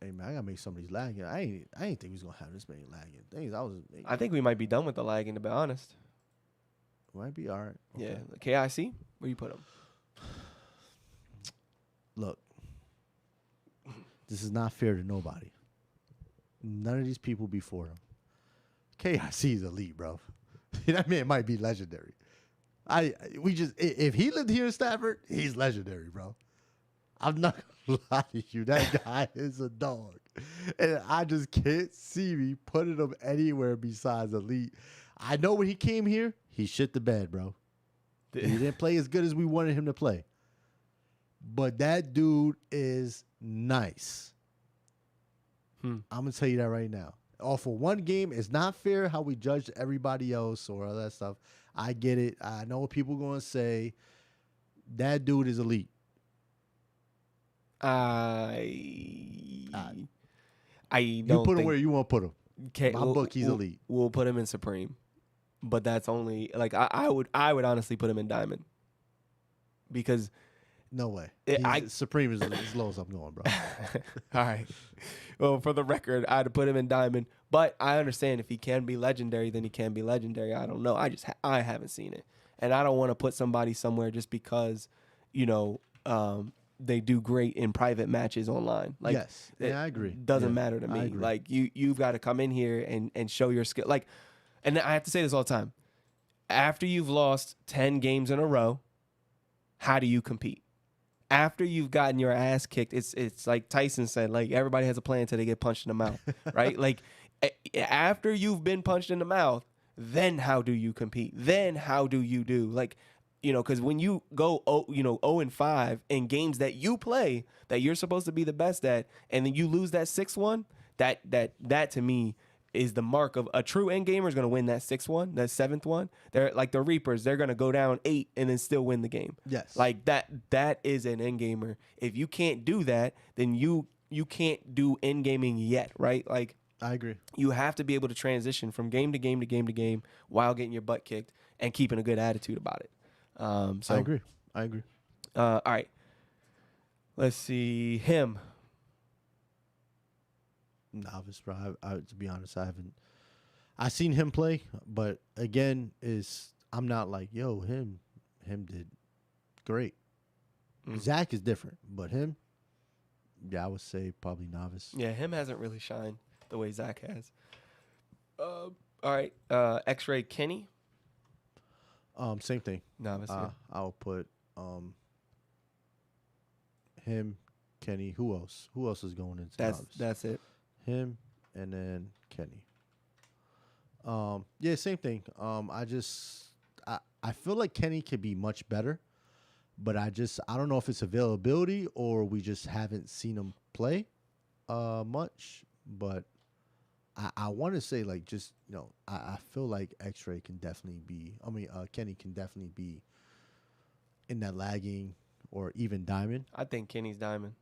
Hey man, I gotta make some of these lagging. I ain't think we was gonna have this many lagging things. I think we might be done with the lagging, to be honest. Might be all right. Okay. Yeah, KIC. Where you put him? Look, this is not fair to nobody. None of these people before him. KIC is elite, bro. That man might be legendary. If he lived here in Stafford, he's legendary, bro. I'm not gonna lie to you. That guy is a dog. And I just can't see me putting him anywhere besides elite. I know when he came here, he shit the bed, bro. He didn't play as good as we wanted him to play. But that dude is nice. I'm going to tell you that right now. Off of one game, it's not fair how we judge everybody else or all that stuff. I get it. I know what people going to say. That dude is elite. I You don't put him think where you want to put him. My book, he's we'll, elite. We'll put him in Supreme, but that's only like I would honestly put him in Diamond because No way. Supreme is as low as I'm going, bro. all right. Well, for the record, I'd put him in Diamond, but I understand if he can be legendary, then he can be legendary. I don't know. I haven't seen it, and I don't want to put somebody somewhere just because, they do great in private matches online. Like, yes, yeah, I agree. Doesn't Yeah, matter to I me. agree. Like you've got to come in here and show your skill. Like, and I have to say this all the time. After you've lost 10 games in a row, how do you compete? After you've gotten your ass kicked, it's like Tyson said, like everybody has a plan until they get punched in the mouth, right? Like after you've been punched in the mouth, then how do you compete? Then how do you do? Like, because when you go, 0-5 in games that you play that you're supposed to be the best at, and then you lose that 6-1, that to me is the mark of a true end gamer is going to win that 6-1, that 7th one. They're like the Reapers. They're going to go down 8 and then still win the game. Yes. Like that is an end gamer. If you can't do that, then you can't do end gaming yet, right? Like, I agree. you have to be able to transition from game to game to game to game while getting your butt kicked and keeping a good attitude about it. So I agree. all right. Let's see him. Novice, bro. I to be honest, I haven't. I seen him play, but again, I'm not like him did great. Zach is different, but him, I would say probably novice. Yeah, him hasn't really shined the way Zach has. All right. X-Ray Kenny. Same thing. Novice. Yeah. I'll put him, Kenny. Who else? Who else is going into novice? That's it. Him and then Kenny. Yeah, same thing. I feel like Kenny could be much better, but I don't know if it's availability or we just haven't seen him play much. But I want to say like just I feel like X-Ray can definitely be. Kenny can definitely be in that lagging or even diamond I think Kenny's diamond.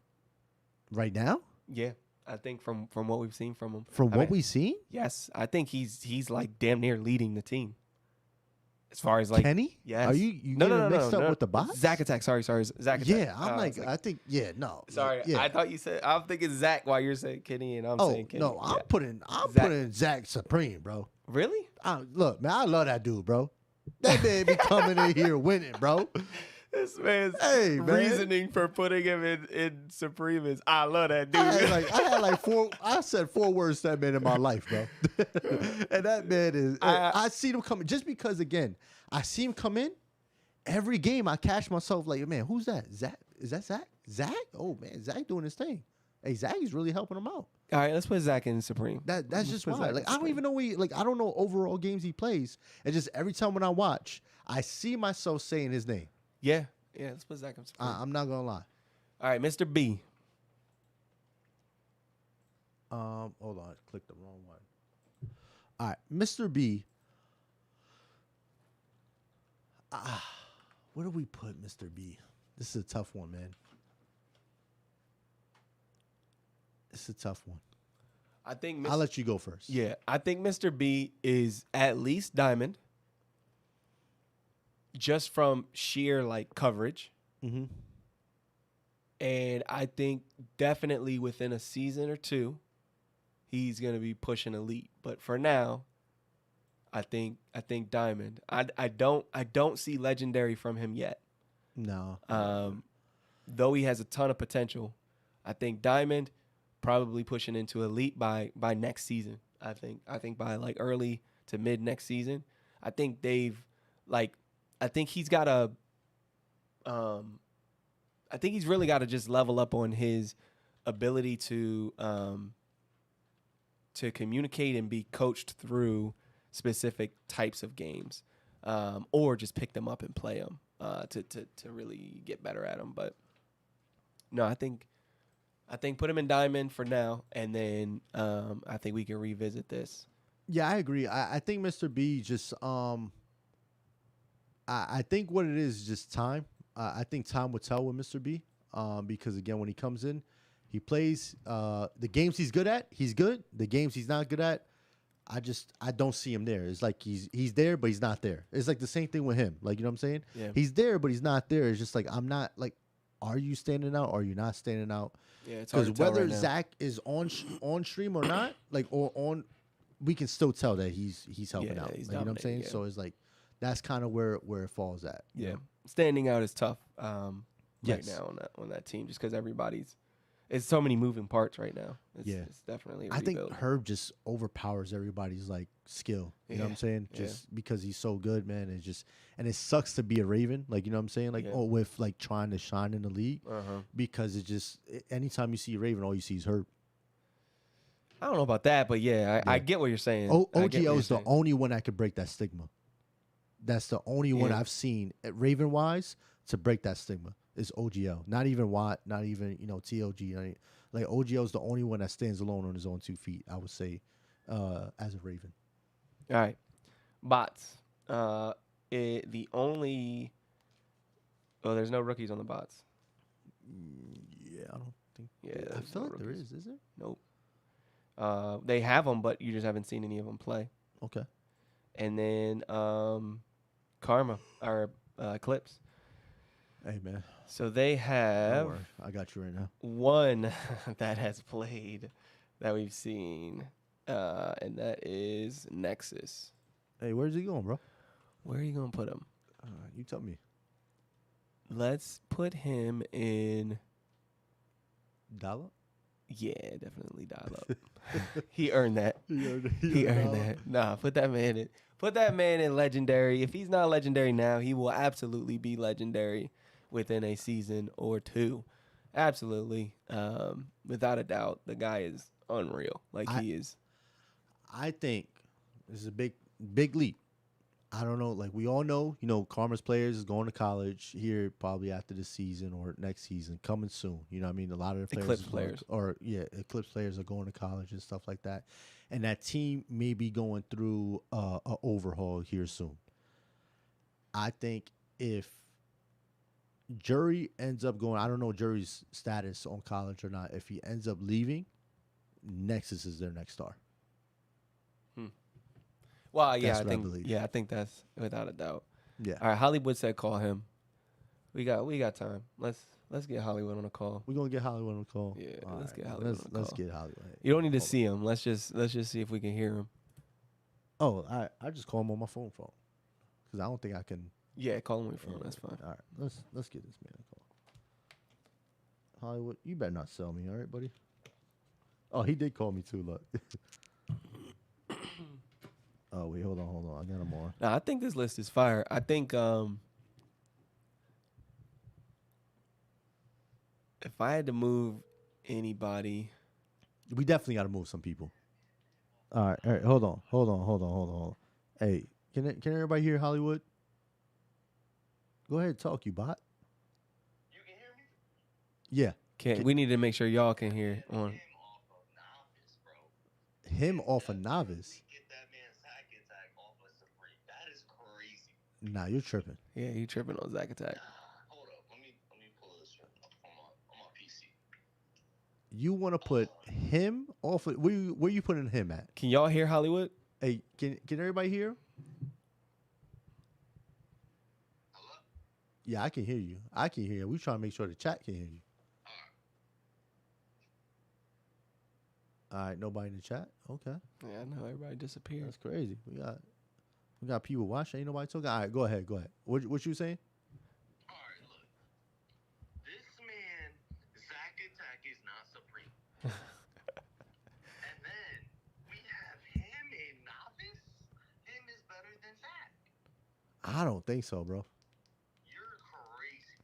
right now. Yeah, I think from what we've seen from him. From what we've seen, yes, I think he's like damn near leading the team. As far as like Kenny, yes. Are you getting mixed up with the bots? Zach Attack. Sorry, Zach Attack. Yeah, I'm I think no. Sorry, yeah. I thought you said I'm thinking Zach while you're saying Kenny and I'm saying Kenny. No, I'm Yeah. putting Zach Supreme, bro. Really? Look, man, I love that dude, bro. That man be coming in here winning, bro. This man's man. reasoning for putting him in Supreme is I love that dude. I said 4 words to that man in my life, bro. And that man is I see him coming just because again, I see him come in every game. I catch myself like, man, who's that? Zach? Is that Zach? Zach? Oh man, Zach doing his thing. Hey, Zach is really helping him out. All right, let's put Zach in Supreme. That's just why. Like I don't even know I don't know overall games he plays. It's just every time when I watch, I see myself saying his name. Yeah, let's put Zach in Supreme. I'm not gonna lie. All right, Mr. B. Hold on, I clicked the wrong one. All right, Mr. B. Where do we put Mr. B? This is a tough one, man. It's a tough one. I think I'll let you go first. Yeah, I think Mr. B is at least diamond, just from sheer like coverage. Mm-hmm. And I think definitely within a season or two, he's gonna be pushing elite. But for now, I think diamond. I don't see legendary from him yet. No. Though he has a ton of potential, I think diamond probably pushing into elite by next season. I think by like early to mid next season. I think he's got to I think he's really got to just level up on his ability to communicate and be coached through specific types of games, or just pick them up and play them to really get better at them. But no, I think put him in diamond for now, and then I think we can revisit this. Yeah, I agree. I think Mr. B just I think what it is just time. I think time will tell with Mr. B, because again, when he comes in, he plays the games he's good at. He's good. The games he's not good at, I don't see him there. It's like he's there, but he's not there. It's like the same thing with him. Like, you know what I'm saying? Yeah. He's there, but he's not there. It's just like I'm not like. Are you standing out? Or are you not standing out? Yeah, it's hard to tell whether right now. Zach is on stream or not, like or on, we can still tell that he's helping out. he's Like, you know what I'm saying? dominating, yeah. So it's like that's kind of where it falls at. you Yeah, know? standing out is tough right Yes. now on that team, just because it's so many moving parts right now. It's definitely a I think rebuild. Herb just overpowers everybody's like skill. You know what I'm saying? Just because he's so good, man. And it sucks to be a Raven. Like, you know what I'm saying? Like, with like trying to shine in the league, because anytime you see Raven, all you see is Herb. I don't know about that, but yeah, I Yeah. get what you're saying. I get what OGL you're is the saying. only one that could break that stigma. That's the only one Yeah. I've seen Raven wise to break that stigma is OGL. Not even Watt, not even TOG. Like OGL is the only one that stands alone on his own 2 feet. I would say, as a Raven. All right. Bots. The only. Oh, there's no rookies on the bots. Yeah, I don't think. Yeah, I there's feel no like there rookies. is there? Nope. They have them, but you just haven't seen any of them play. Okay. And then Karma or Eclipse. Hey man, So they don't have worry, I got you right now. one that has played that we've seen, and that is Nexus. Hey, where's he going, bro? Where are you gonna put him? You tell me. Let's put him in. Dollar. Yeah, definitely dial up. He earned that. He earned that. Nah, put that man in. Put that man in legendary. If he's not legendary now, he will absolutely be legendary within a season or two. Absolutely. Without a doubt, the guy is unreal. Like he is. I think this is a big leap. I don't know. Like we all know, Karma's players is going to college here probably after the season or next season, coming soon. You know what I mean? A lot of the players, Eclipse players. Eclipse players are going to college and stuff like that. And that team may be going through a overhaul here soon. I think if Jury ends up going, I don't know Jury's status on college or not. If he ends up leaving, Nexus is their next star. Well, yeah, That's what I believe. I think that's without a doubt. Yeah. All right, Hollywood said call him. We got time. Let's get Hollywood on a call. We're gonna get Hollywood on the call. Yeah, All let's right. get Hollywood on a Let's call. get Hollywood. You don't need to Hold see him. Let's just see if we can hear him. on. Oh, I just call him on my phone because I don't think I can. Yeah, call him on your phone. That's fine. All right, let's get this man a call. Hollywood, you better not sell me, all right, buddy? Oh, he did call me too. Look. Oh wait, hold on. I got him on. Nah, I think this list is fire. I think if I had to move anybody, We definitely got to move some people. All right. Hold on. Hey, can everybody hear Hollywood? Go ahead, talk, you bot. You can hear me? Yeah, we need to make sure y'all can hear on. him off a novice. Get that man's hack attack off of Supreme. That is crazy. Nah, you're tripping. Yeah, you tripping on Zack Attack. Hold up. Let me pull this up on my PC. You want to put him off? Where you putting him at? Can y'all hear Hollywood? Hey, can everybody hear? Hello? Yeah, I can hear you. I can hear you. We trying to make sure the chat can hear you. All right, nobody in the chat. Okay, Yeah, I know everybody disappeared. that's crazy. We got people watching. Ain't nobody talking. All right, go ahead. What you saying? All right, look. This man, Zack Attack, is not Supreme. And then we have him in Novice. Him is better than Zack. I don't think so, bro. You're crazy.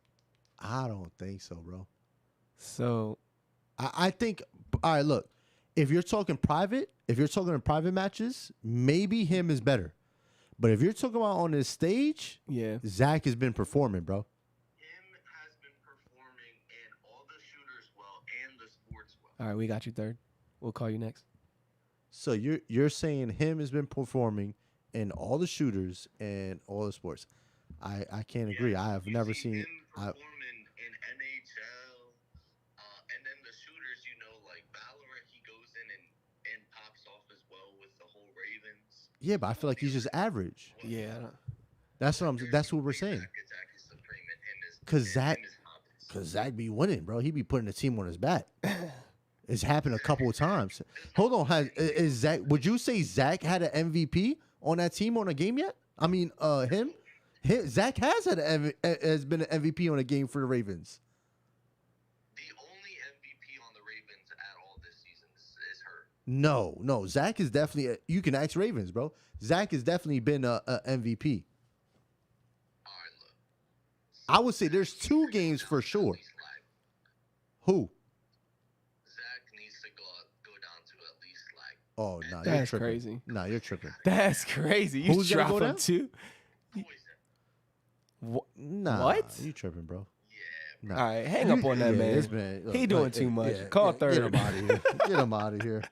I don't think so, bro. So I think. All right, look. If you're talking private, if you're talking in private matches, maybe him is better. But if you're talking about on this stage, yeah, Zach has been performing, bro. Him has been performing in all the shooters well and the sports well. all right, we got you third. We'll call you next. So you're saying him has been performing in all the shooters and all the sports. I can't agree. I have never seen. him performing in NHL, and then the shooters, like Valorant, he goes in and pops off as well with the whole Ravens. Yeah, but I feel like he's just average. Yeah, I don't. That's what we're saying. Zack Attack is supreme, and him is Cause Zach, him is Novice. cause Zach be winning, bro. He be putting the team on his back. It's happened a couple of times. Hold on, is Zach? Would you say Zach had an MVP on that team on a game yet? I mean, him Zach has been an MVP on a game for the Ravens. The only MVP on the Ravens at all this season is her. No, Zach is definitely. You can ask Ravens, bro. Zach has definitely been a MVP. All right, look. I would say there's 2 games for sure. At least live. Who? Zach needs to go down to at least Oh, nah, you're That's tripping. crazy. Nah, you're tripping. That's crazy. You Who's gonna drop go him down? too. Nah, What? you tripping, bro. Yeah, Nah. All right, hang up on that Yeah, man. this man. He look, doing too much. Yeah, Call Get third. him out of here. Get him out of here.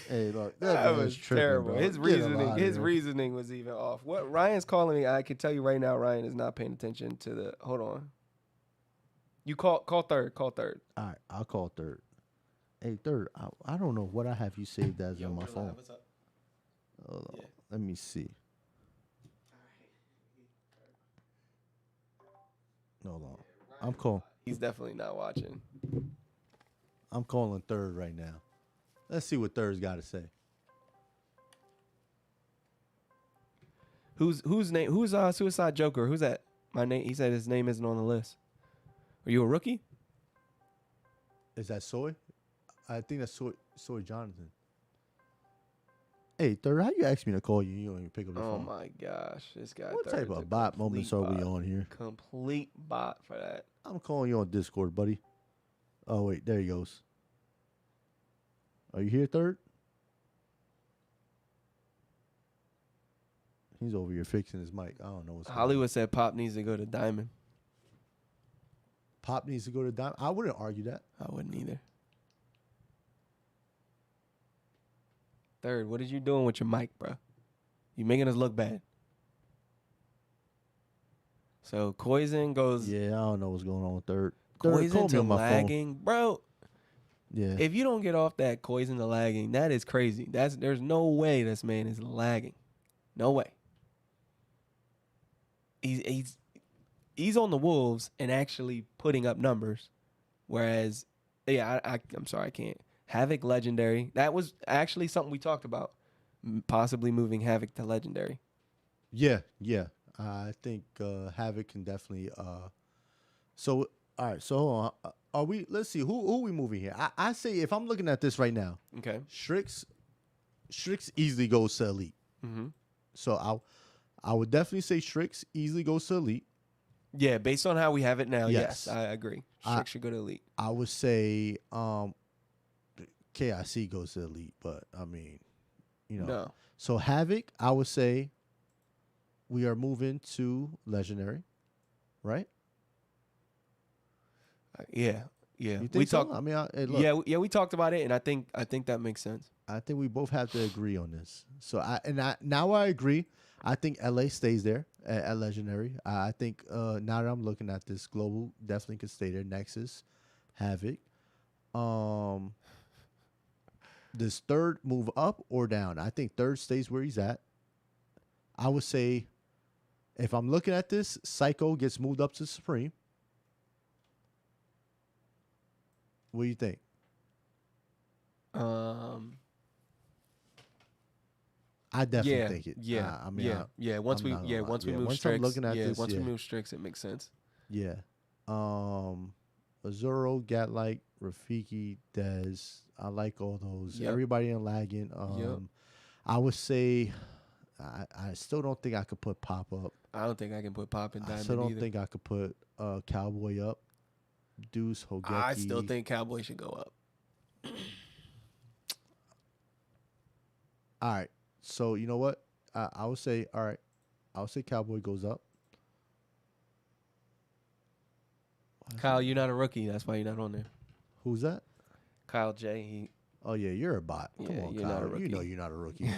Hey, look, that That man's was tripping, terrible. bro. His Get him reasoning, outta his here. reasoning was even off. What Ryan's calling me, I can tell you right now, Ryan is not paying attention to the. Hold on. You call third. Call third. All right, I'll call third. Hey, third. I don't know what I have you saved as on my phone. What's up? Hold on. Yeah. Let me see. Hold on. I'm calling. He's definitely not watching. I'm calling third right now. Let's see what third's got to say. Whose name? Who's Suicide Joker? Who's that? My name. He said his name isn't on the list. Are you a rookie? Is that Soy? I think that's Soy Jonathan. Hey, third, how you ask me to call you? You don't even pick up the Oh phone. my gosh, this guy. What type Third's a of bot moments are complete we bot. on here? Complete bot for that. I'm calling you on Discord, buddy. Oh wait, there he goes. Are you here, third? He's over here fixing his mic. I don't know what's going on. Hollywood said Pop needs to go to Diamond. Pop needs to go to Diamond. I wouldn't argue that. I wouldn't either. Third, what are you doing with your mic, bro? You making us look bad. So Koizen goes. Yeah, I don't know what's going on with third. Third, call Koizen me to on my phone. lagging, bro. Yeah. If you don't get off that Koizen to lagging, that is crazy. There's no way this man is lagging. No way. He's on the Wolves and actually putting up numbers, whereas, yeah, I'm sorry, I can't. Havoc legendary. That was actually something we talked about, possibly moving Havoc to legendary. Yeah. I think Havoc can definitely. So all right. So hold on. Are we? Let's see. Who are we moving here? I say if I'm looking at this right now, Okay. Strix easily goes to elite. Mm-hmm. So I would definitely say Strix easily goes to elite. Yeah, based on how we have it now, Yes. yes, I agree. Strix should go to elite. I would say KIC goes to elite, but I mean, you know. No. So Havoc, I would say we are moving to legendary, right? Yeah. You think We so? talked. I mean, look, Yeah, we talked about it, and I think that makes sense. I think we both have to agree on this. So now I agree. I think LA stays there at legendary. I think now that I'm looking at this, global definitely could stay there. Nexus, Havoc. Does third move up or down? I think third stays where he's at. I would say, if I'm looking at this, Psycho gets moved up to Supreme. What do you think? I definitely think it. Yeah, I mean, yeah. Once I'm we not gonna lie. once we Yeah, move once I'm Strix, looking at this, once yeah. we move Strix, it makes sense. Yeah. Azuro, Gatlight, Rafiki, Dez. I like all those. Yep. Everybody in lagging. Yep. I would say I still don't think I could put Pop up. I don't think I can put Pop in I Diamond still don't either. think I could put Cowboy up. Deuce, Hogeki. I still think Cowboy should go up. All right. So you know what? I would say all right. I would say Cowboy goes up. Kyle, you're not a rookie. That's why you're not on there. Who's that? Kyle J. Oh yeah, you're a bot. Come Yeah, on, you're not a Kyle. You know rookie. you're not a rookie.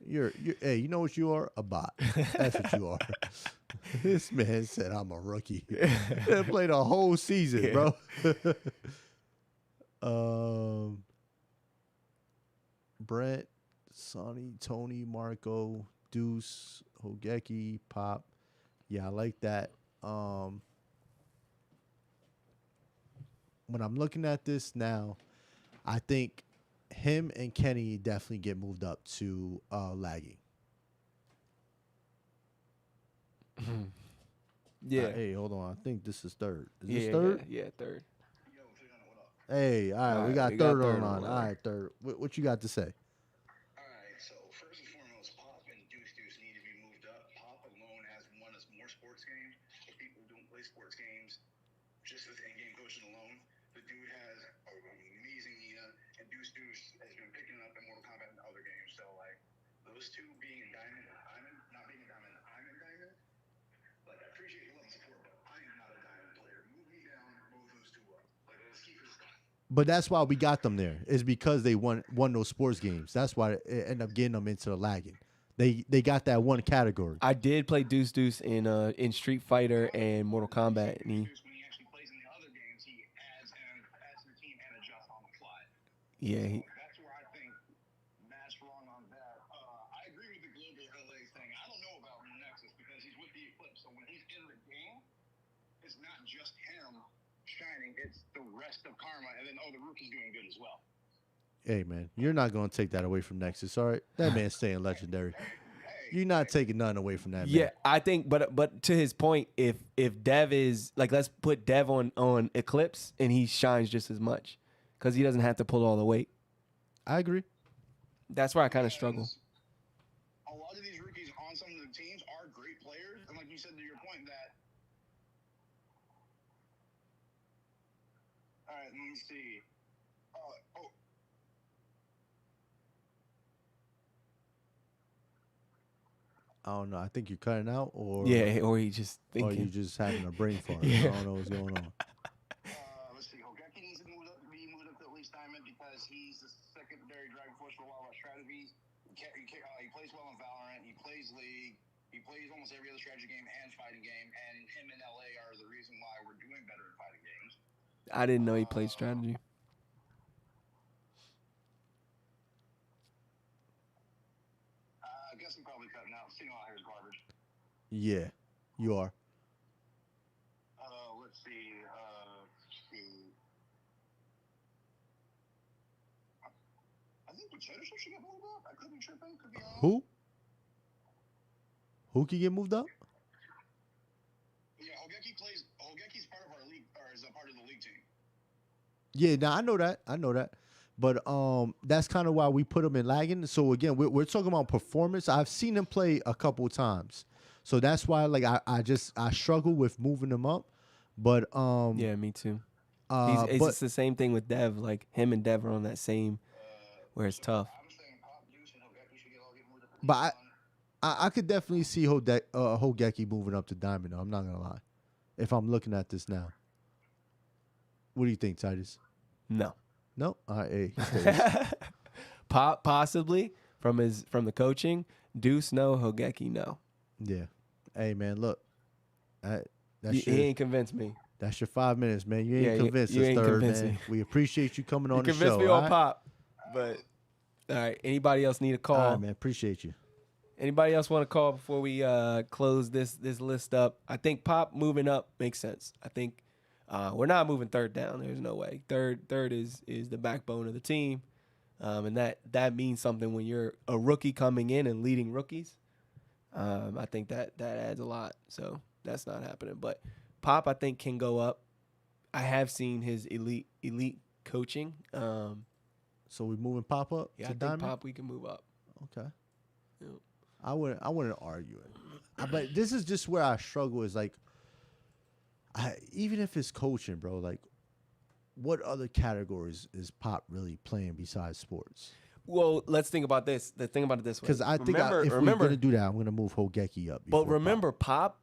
you're hey, you know what you are? A bot. That's what you are. This man said I'm a rookie. They played a whole season, bro. Brent, Sonny, Tony, Marco, Deuce, Hogeki, Pop. Yeah, I like that. When I'm looking at this now, I think him and Kenny definitely get moved up to lagging. Yeah. Hey, hold on. I think this is third. Is Yeah, this third? Yeah, third. Hey, all right, we got third on the line. All right, third. What you got to say? All right, so first and foremost, Pop and Deuce need to be moved up. Pop alone has won us more sports games. For people who don't play sports games, just as in-game coaching alone, the dude has an amazing ETA, and like Deuce Deuce has been picking up in Mortal Kombat and other games. So like those two being Diamond and Diamond, not being a Diamond, I'm a Diamond. Like I appreciate the love and support, but I am not a Diamond player. Move me down, move those two up. Like let's keep it stuff. But that's why we got them there. Is because they won those sports games. That's why it ended up getting them into the lagging. They got that one category. I did play Deuce Deuce in Street Fighter and Mortal Kombat, and When he actually plays in the other games, he adds to the team and adjusts on the fly. yeah, That's where I think Matt's wrong on that. I agree with the global LA thing. I don't know about Nexus because he's with the Eclipse. So when he's in the game, it's not just him shining. It's the rest of Karma, and then the rookie's doing good as well. Hey man, you're not gonna take that away from Nexus, all right? That man's staying legendary. You're not taking nothing away from that man. yeah. I think, but to his point, if Dev is like, let's put Dev on Eclipse, and he shines just as much because he doesn't have to pull all the weight. I agree. That's where I kind of struggle. A lot of these rookies on some of the teams are great players, and like you said to your point that. All right, let me see. I don't know. I think you're cutting out, or Yeah, or he just or you thinking. just having a brain fart. Yeah. I don't know what's going on. Let's see. Hogeki needs to be moved up to at least Diamond because he's the secondary driving force for a lot of our strategies. He plays well in Valorant. He plays League. He plays almost every other strategy game and fighting game. And him and LA are the reason why we're doing better in fighting games. I didn't know he played strategy. I guess I'm probably cutting out. Seeing all here is garbage. Yeah, you are. Let's see. I think Potato Chip should get moved up. I could be tripping. Could be on. Who? Who can get moved up? Yeah, Hogeki's part of our league, or is a part of the league team. Yeah, now I know that. But that's kind of why we put him in lagging. So again, we're talking about performance. I've seen him play a couple of times, so that's why like I struggle with moving him up. But Yeah, me too. but It's just the same thing with Dev. Like him and Dev are on that same where it's tough. I'm saying Pop Juice and Hogeki should get moved up. but I could definitely see Hogeki moving up to Diamond. Though, I'm not gonna lie. If I'm looking at this now, what do you think, Titus? No. No, hey, he stays. Possibly from the coaching. Deuce no, Hogeki no. Yeah. Hey man, look, that's He ain't convinced me. That's your 5 minutes, man. You ain't Yeah, convinced you us, ain't third convinced man. me. We appreciate you coming on You the show. convinced me all on right? Pop, but all right. Anybody else need a call? All right, man. Appreciate you. Anybody else want to call before we close this list up? I think Pop moving up makes sense. I think we're not moving third down. There's no way. Third is the backbone of the team, and that means something when you're a rookie coming in and leading rookies. I think that adds a lot. So that's not happening. But Pop, I think, can go up. I have seen his elite coaching. So we moving Pop up Yeah, to I think Diamond? Pop we can move up. Okay. Yep. I wouldn't argue it. But this is just where I struggle is like, even if it's coaching, bro, like, what other categories is Pop really playing besides sports? Well, let's think about this. Let's think about it this way. Because I think if we're going to do that, I'm going to move Hogeki up. But before remember, Pop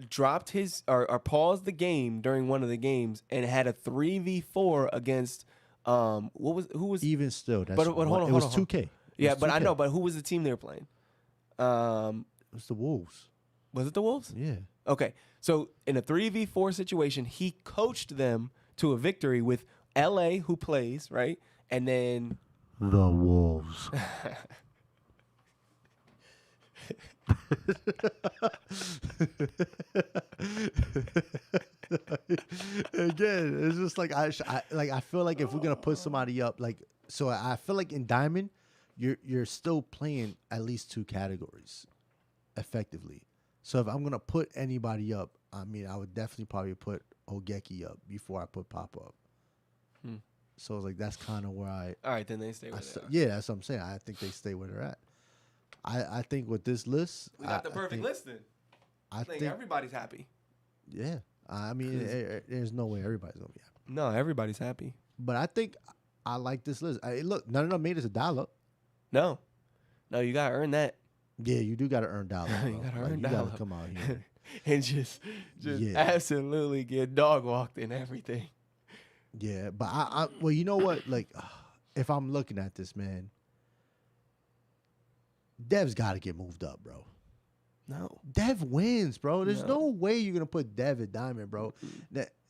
dropped his or paused the game during one of the games and had a 3v4 against who was Pop. Even still, that's but hold on, it was hold on. 2K. Yeah, but I know, but who was the team they were playing? It was the Wolves. Was it the Wolves? Yeah. Okay. So in a 3v4 situation, he coached them to a victory with LA who plays, right? And then The Wolves. Again, it's just like I feel like if we're gonna put somebody up, like, so I feel like in Diamond, you're still playing at least two categories effectively. So if I'm gonna put anybody up, I mean, I would definitely probably put Hogeki up before I put Pop up. So it's like that's kind of where all right, then they stay where they are. yeah, that's what I'm saying. I think they stay where they're at. I think with this list, We got the perfect list then. I think everybody's happy. yeah. I mean, there's no way everybody's gonna be happy. No, everybody's happy. But I think I like this list. Look, none of them made us $1. No, you gotta earn that. Yeah, you do got to earn $1. You gotta earn You got dollar. to come out here. And just Yeah. absolutely get dog walked in everything. Yeah, but well, you know what? Like, if I'm looking at this, man, Dev's got to get moved up, bro. No. Dev wins, bro. There's No. no way you're gonna put Dev at Diamond, bro.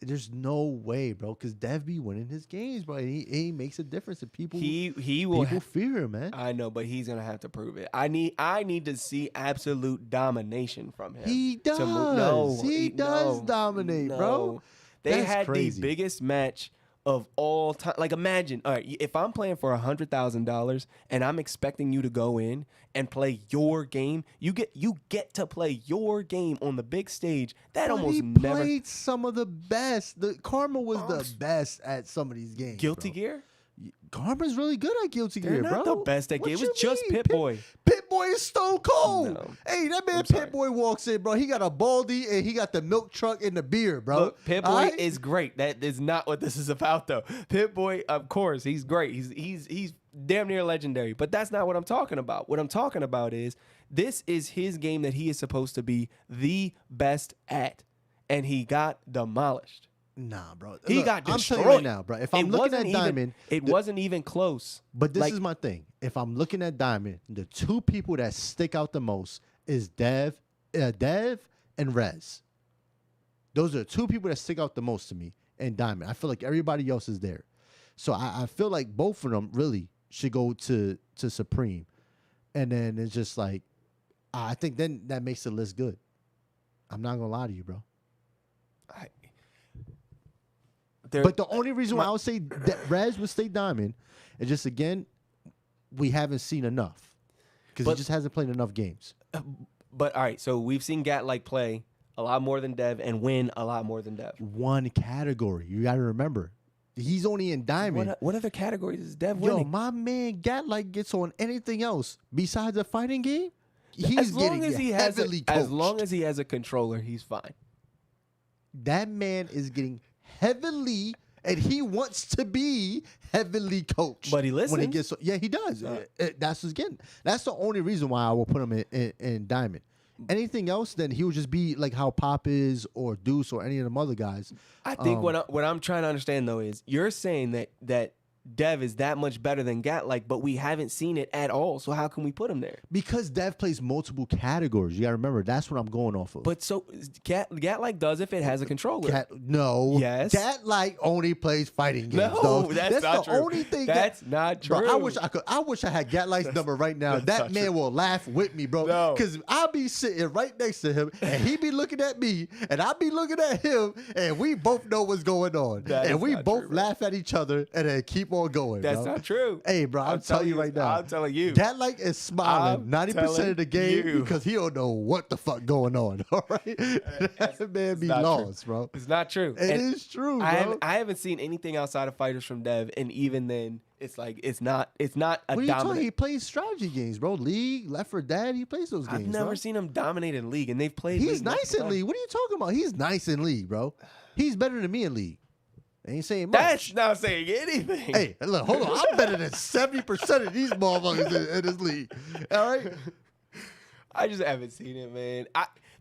There's no way, bro, because Dev be winning his games, bro. And he makes a difference, and people He will. people fear him, man. I know, but he's gonna have to prove it. I need to see absolute domination from him. He does. He does dominate, bro. They That's had crazy. the biggest match of all time. Like, imagine, all right, if I'm playing for $100,000 and I'm expecting you to go in and play your game, you get to play your game on the big stage. That But almost he never. played some of the best. The Karma was the best at some of these games. Guilty bro. Gear. Karma's really good at Guilty They're Gear, not bro. the best at What Gear. It you was just mean? Pit-Boy. Pit-Boy is stone cold. No. Hey, that man I'm sorry. Pit-Boy walks in, bro. He got a baldy and he got the milk truck and the beer, bro. Look, Pit-Boy All right? is great. That is not what this is about, though. Pit-Boy, of course, he's great. He's damn near legendary. But that's not what I'm talking about. What I'm talking about is this is his game that he is supposed to be the best at, and he got demolished. Nah, bro. He Look, got I'm destroyed. telling you right now, bro. If I'm It looking wasn't at even- Diamond, it wasn't even close. but this Like- is my thing. If I'm looking at Diamond, the two people that stick out the most is Dev and Rez. Those are the two people that stick out the most to me in Diamond. I feel like everybody else is there. So I feel like both of them really should go to Supreme. And then it's just like, I think then that makes the list good. I'm not going to lie to you, bro. But the only reason why I would say that Rez would stay Diamond is just, again, we haven't seen enough. Because he But- just hasn't played enough games. But all right, so we've seen Gat play a lot more than Dev and win a lot more than Dev. One category. You got to remember. He's only in Diamond. What other categories is Dev Yo, winning? my man Gat gets on anything else besides a fighting game. He's as long getting as he has heavily as coached. long as he has a controller, he's fine. That man is getting heavily, and he wants to be heavily coached. But he when he listens. gets. Yeah, he does. That's his getting. That's the only reason why I will put him in Diamond. Anything else, then he would just be like how Pop is, or Deuce, or any of them other guys. I think what I'm trying to understand though is you're saying that Dev is that much better than Gat but we haven't seen it at all. So how can we put him there? Because Dev plays multiple categories. You got to remember, that's what I'm going off of. But so Gat does if it has a controller. No. Yes. Gat only plays fighting games. No, dog. that's not the true. only thing. That's not true. Bro, I wish I had Gat number right now. That's That not man true. will laugh with me, bro. No. Because I'll be sitting right next to him, and he be looking at me, and I'll be looking at him, and we both know what's going on, That and is we not both true, bro. laugh at each other, and then keep on going. That's bro. not true. Hey, bro, I'm telling you right now. I'm telling you. Gat is smiling I'm 90% of the telling game you. because he don't know what the fuck going on. All right, that man be not true. lost, bro. It's not true. It And is true, bro. I haven't seen anything outside of fighters from Dev, and even then, it's like it's not a What are you talking? dominant. He plays strategy games, bro. League, Left 4 Dead. He plays those games. I've never bro. seen him dominate in league, and they've played. He's league nice multiple in times. league. What are you talking about? He's nice in league, bro. He's better than me in league. Ain't saying much. That's not saying anything. Hey, look, hold on. I'm better than 70% of these motherfuckers in this league. All right. I just haven't seen it, man.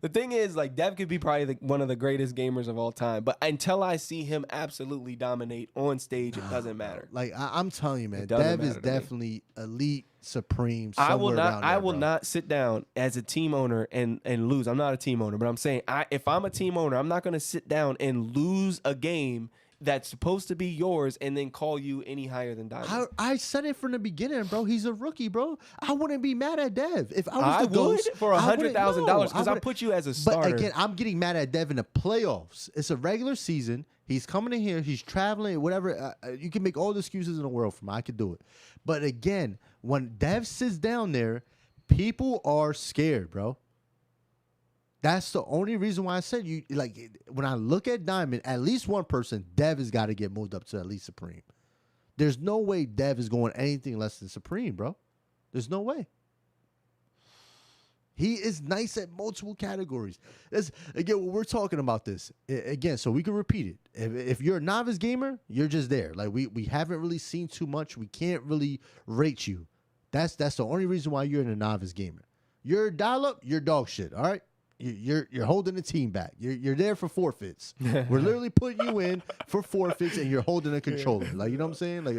The thing is, like, Dev could be probably one of the greatest gamers of all time, but until I see him absolutely dominate on stage, it doesn't matter. Like I'm telling you, man, doesn't Dev is matter to me. definitely elite, supreme. I will somewhere not. around there, I will bro. not sit down as a team owner and lose. I'm not a team owner, but I'm saying if I'm a team owner, I'm not going to sit down and lose a game that's supposed to be yours and then call you any higher than Diamond. I said it from the beginning, bro. He's a rookie, bro. I wouldn't be mad at Dev if I was I the ghost. would for I wouldn't- $100,000 no, because I wouldn't. put you as a starter. But again, I'm getting mad at Dev in the playoffs. It's a regular season. He's coming in here. He's traveling, whatever. You can make all the excuses in the world for him. I could do it. But again, when Dev sits down there, people are scared, bro. That's the only reason why I said you like when I look at Diamond, at least one person, Dev has got to get moved up to at least Supreme. There's no way Dev is going anything less than Supreme, bro. There's no way. He is nice at multiple categories. That's again when we're talking about this again, so we can repeat it. If you're a novice gamer, you're just there. Like we haven't really seen too much. We can't really rate you. That's the only reason why you're a novice gamer. You're a dial up, you're dog shit. All right, you're holding the team back. You're there for forfeits. We're literally putting you in for forfeits, and you're holding a controller. Like you know what I'm saying? Like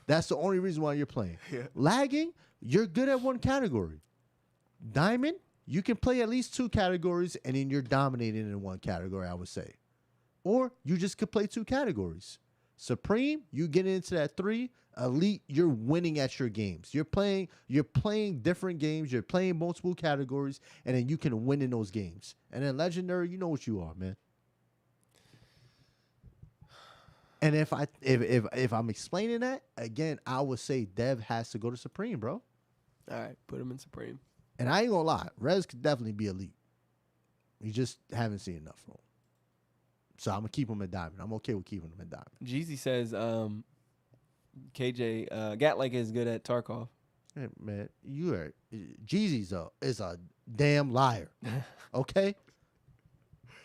that's the only reason why you're playing. Yeah. Lagging, you're good at one category. Diamond, you can play at least 2 categories and then you're dominating in one category, I would say. Or you just could play 2 categories. Supreme, you get into that 3. Elite, you're winning at your games. You're playing different games, you're playing multiple categories, and then you can win in those games. And then Legendary, you know what you are, man. And if I'm explaining that, again, I would say Dev has to go to Supreme, bro. All right, put him in Supreme. And I ain't gonna lie, Rez could definitely be elite. We just haven't seen enough from him. So I'm gonna keep him at Diamond. I'm okay with keeping him at Diamond. Jeezy says, KJ, Gatlik is good at Tarkov. Hey, man, you are Jeezy's is a damn liar. Okay?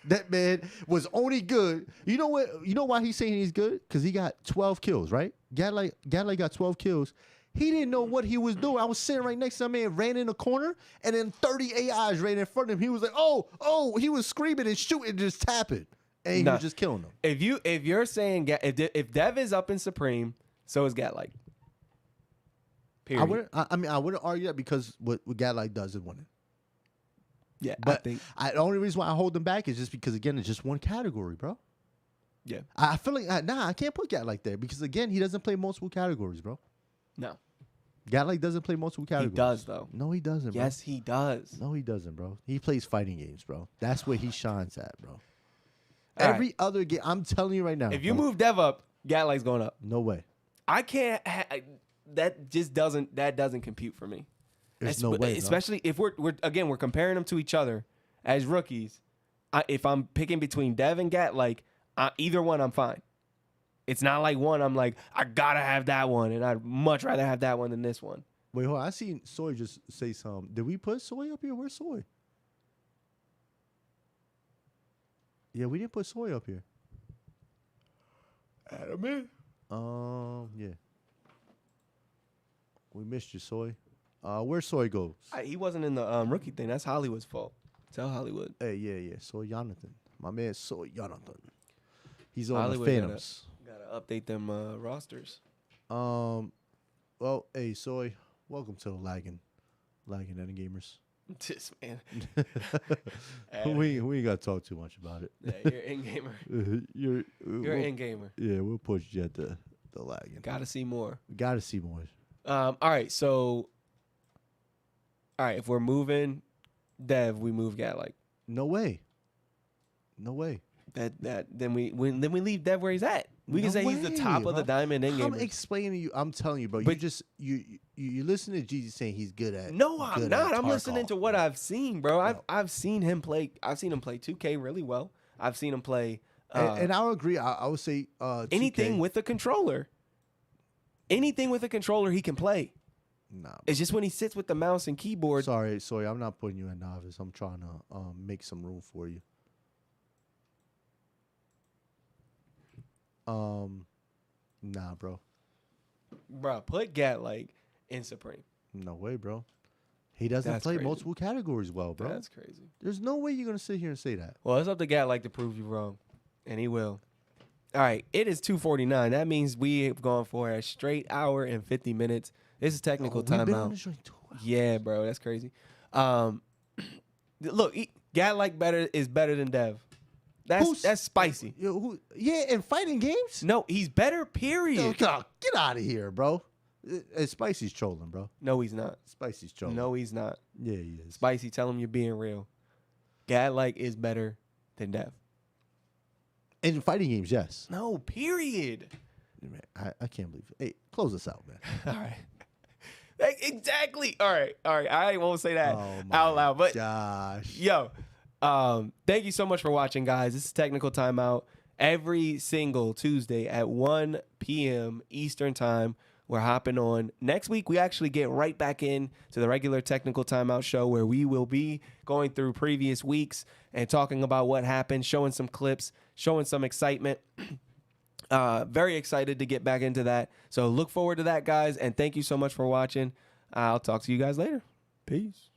That man was only good. You know what? You know why he's saying he's good? Because he got 12 kills, right? Gatlik got 12 kills. He didn't know what he was doing. I was sitting right next to him, man, ran in the corner, and then 30 AIs ran in front of him. He was like, oh, he was screaming and shooting, just tapping. And he was just killing them. If you're saying if Dev is up in Supreme, so is Gatlik. Period. I wouldn't argue that because what Gatlik does is winning. Yeah, But the only reason why I hold them back is just because, again, it's just one category, bro. Yeah. I feel like, I can't put Gatlik there because, again, he doesn't play multiple categories, bro. No. Gatlik doesn't play multiple categories. He does, though. No, he doesn't, bro. Yes, he does. No, he doesn't, bro. He plays fighting games, bro. That's where he shines at, bro. All Every right. other game, I'm telling you right now. If you bro, move Dev up, Gatlik's going up. no way. I can't. That just doesn't compute for me. There's no way. Especially if we're comparing them to each other as rookies. If I'm picking between Dev and Gatlik, either one I'm fine. It's not like one I'm like I gotta have that one, and I'd much rather have that one than this one. Wait, hold on. I seen Soy just say something. Did we put Soy up here? Where's Soy? Yeah, we didn't put Soy up here. Adam in. Yeah. We missed you, Soy. Where Soy goes? He wasn't in the rookie thing. That's Hollywood's fault. Tell Hollywood. Hey, yeah. Soy Jonathan. My man Soy Jonathan. He's on Hollywood the Phantoms. Gotta update them rosters. Well, hey, Soy, welcome to the Lagging Endgamers. This man. We ain't got to talk too much about it. Yeah, you're in gamer. You're in gamer. Yeah, we'll push you at the Lagging. Gotta see more. Got to see more. All right, so if we're moving Dev, we move Gatlik. No way. Then we leave Dev where he's at. We can No say he's the way, top of the bro. diamond in I'm gamer. explaining to you. I'm telling you, bro. But- You listen to Jesus saying he's good at. No, I'm good not. at I'm listening Tarkov, to what bro. I've seen, bro. I've seen him play. I've seen him play 2K really well. I've seen him play And I'll agree. I would say 2K. anything with a controller. Anything with a controller, he can play. Nah. It's just when he sits with the mouse and keyboard. Sorry. I'm not putting you in novice. I'm trying to make some room for you. Nah, bro. Bro, put Gatlik in Supreme. No way, bro. He doesn't That's play crazy. multiple categories well, bro. That's crazy. There's no way you're gonna sit here and say that. Well, it's up to Gatlik to prove you wrong, and he will. All right, it is 2:49. That means we have gone for a straight hour and 50 minutes. This is technical We've been on timeout. this joint 2 hours. Yeah, bro, that's crazy. Look, Gatlik is better than Dev. That's spicy. Yeah, in fighting games. No, he's better. Period. Get out of here, bro. Spicy's trolling, bro. No, he's not. Spicy's trolling. No, he's not. Yeah, he is. Spicy, tell him you're being real. Gatlik is better than Dev. In fighting games, yes. No, period. Man, I can't believe it. Hey, close us out, man. All right. Exactly. All right. I won't say that Oh my out loud, but gosh. yo, thank you so much for watching, guys. This is Technical Timeout every single Tuesday at 1 p.m. Eastern Time. We're hopping on. Next week, we actually get right back in to the regular Technical Timeout show where we will be going through previous weeks and talking about what happened, showing some clips, showing some excitement. Very excited to get back into that. So look forward to that, guys. And thank you so much for watching. I'll talk to you guys later. Peace.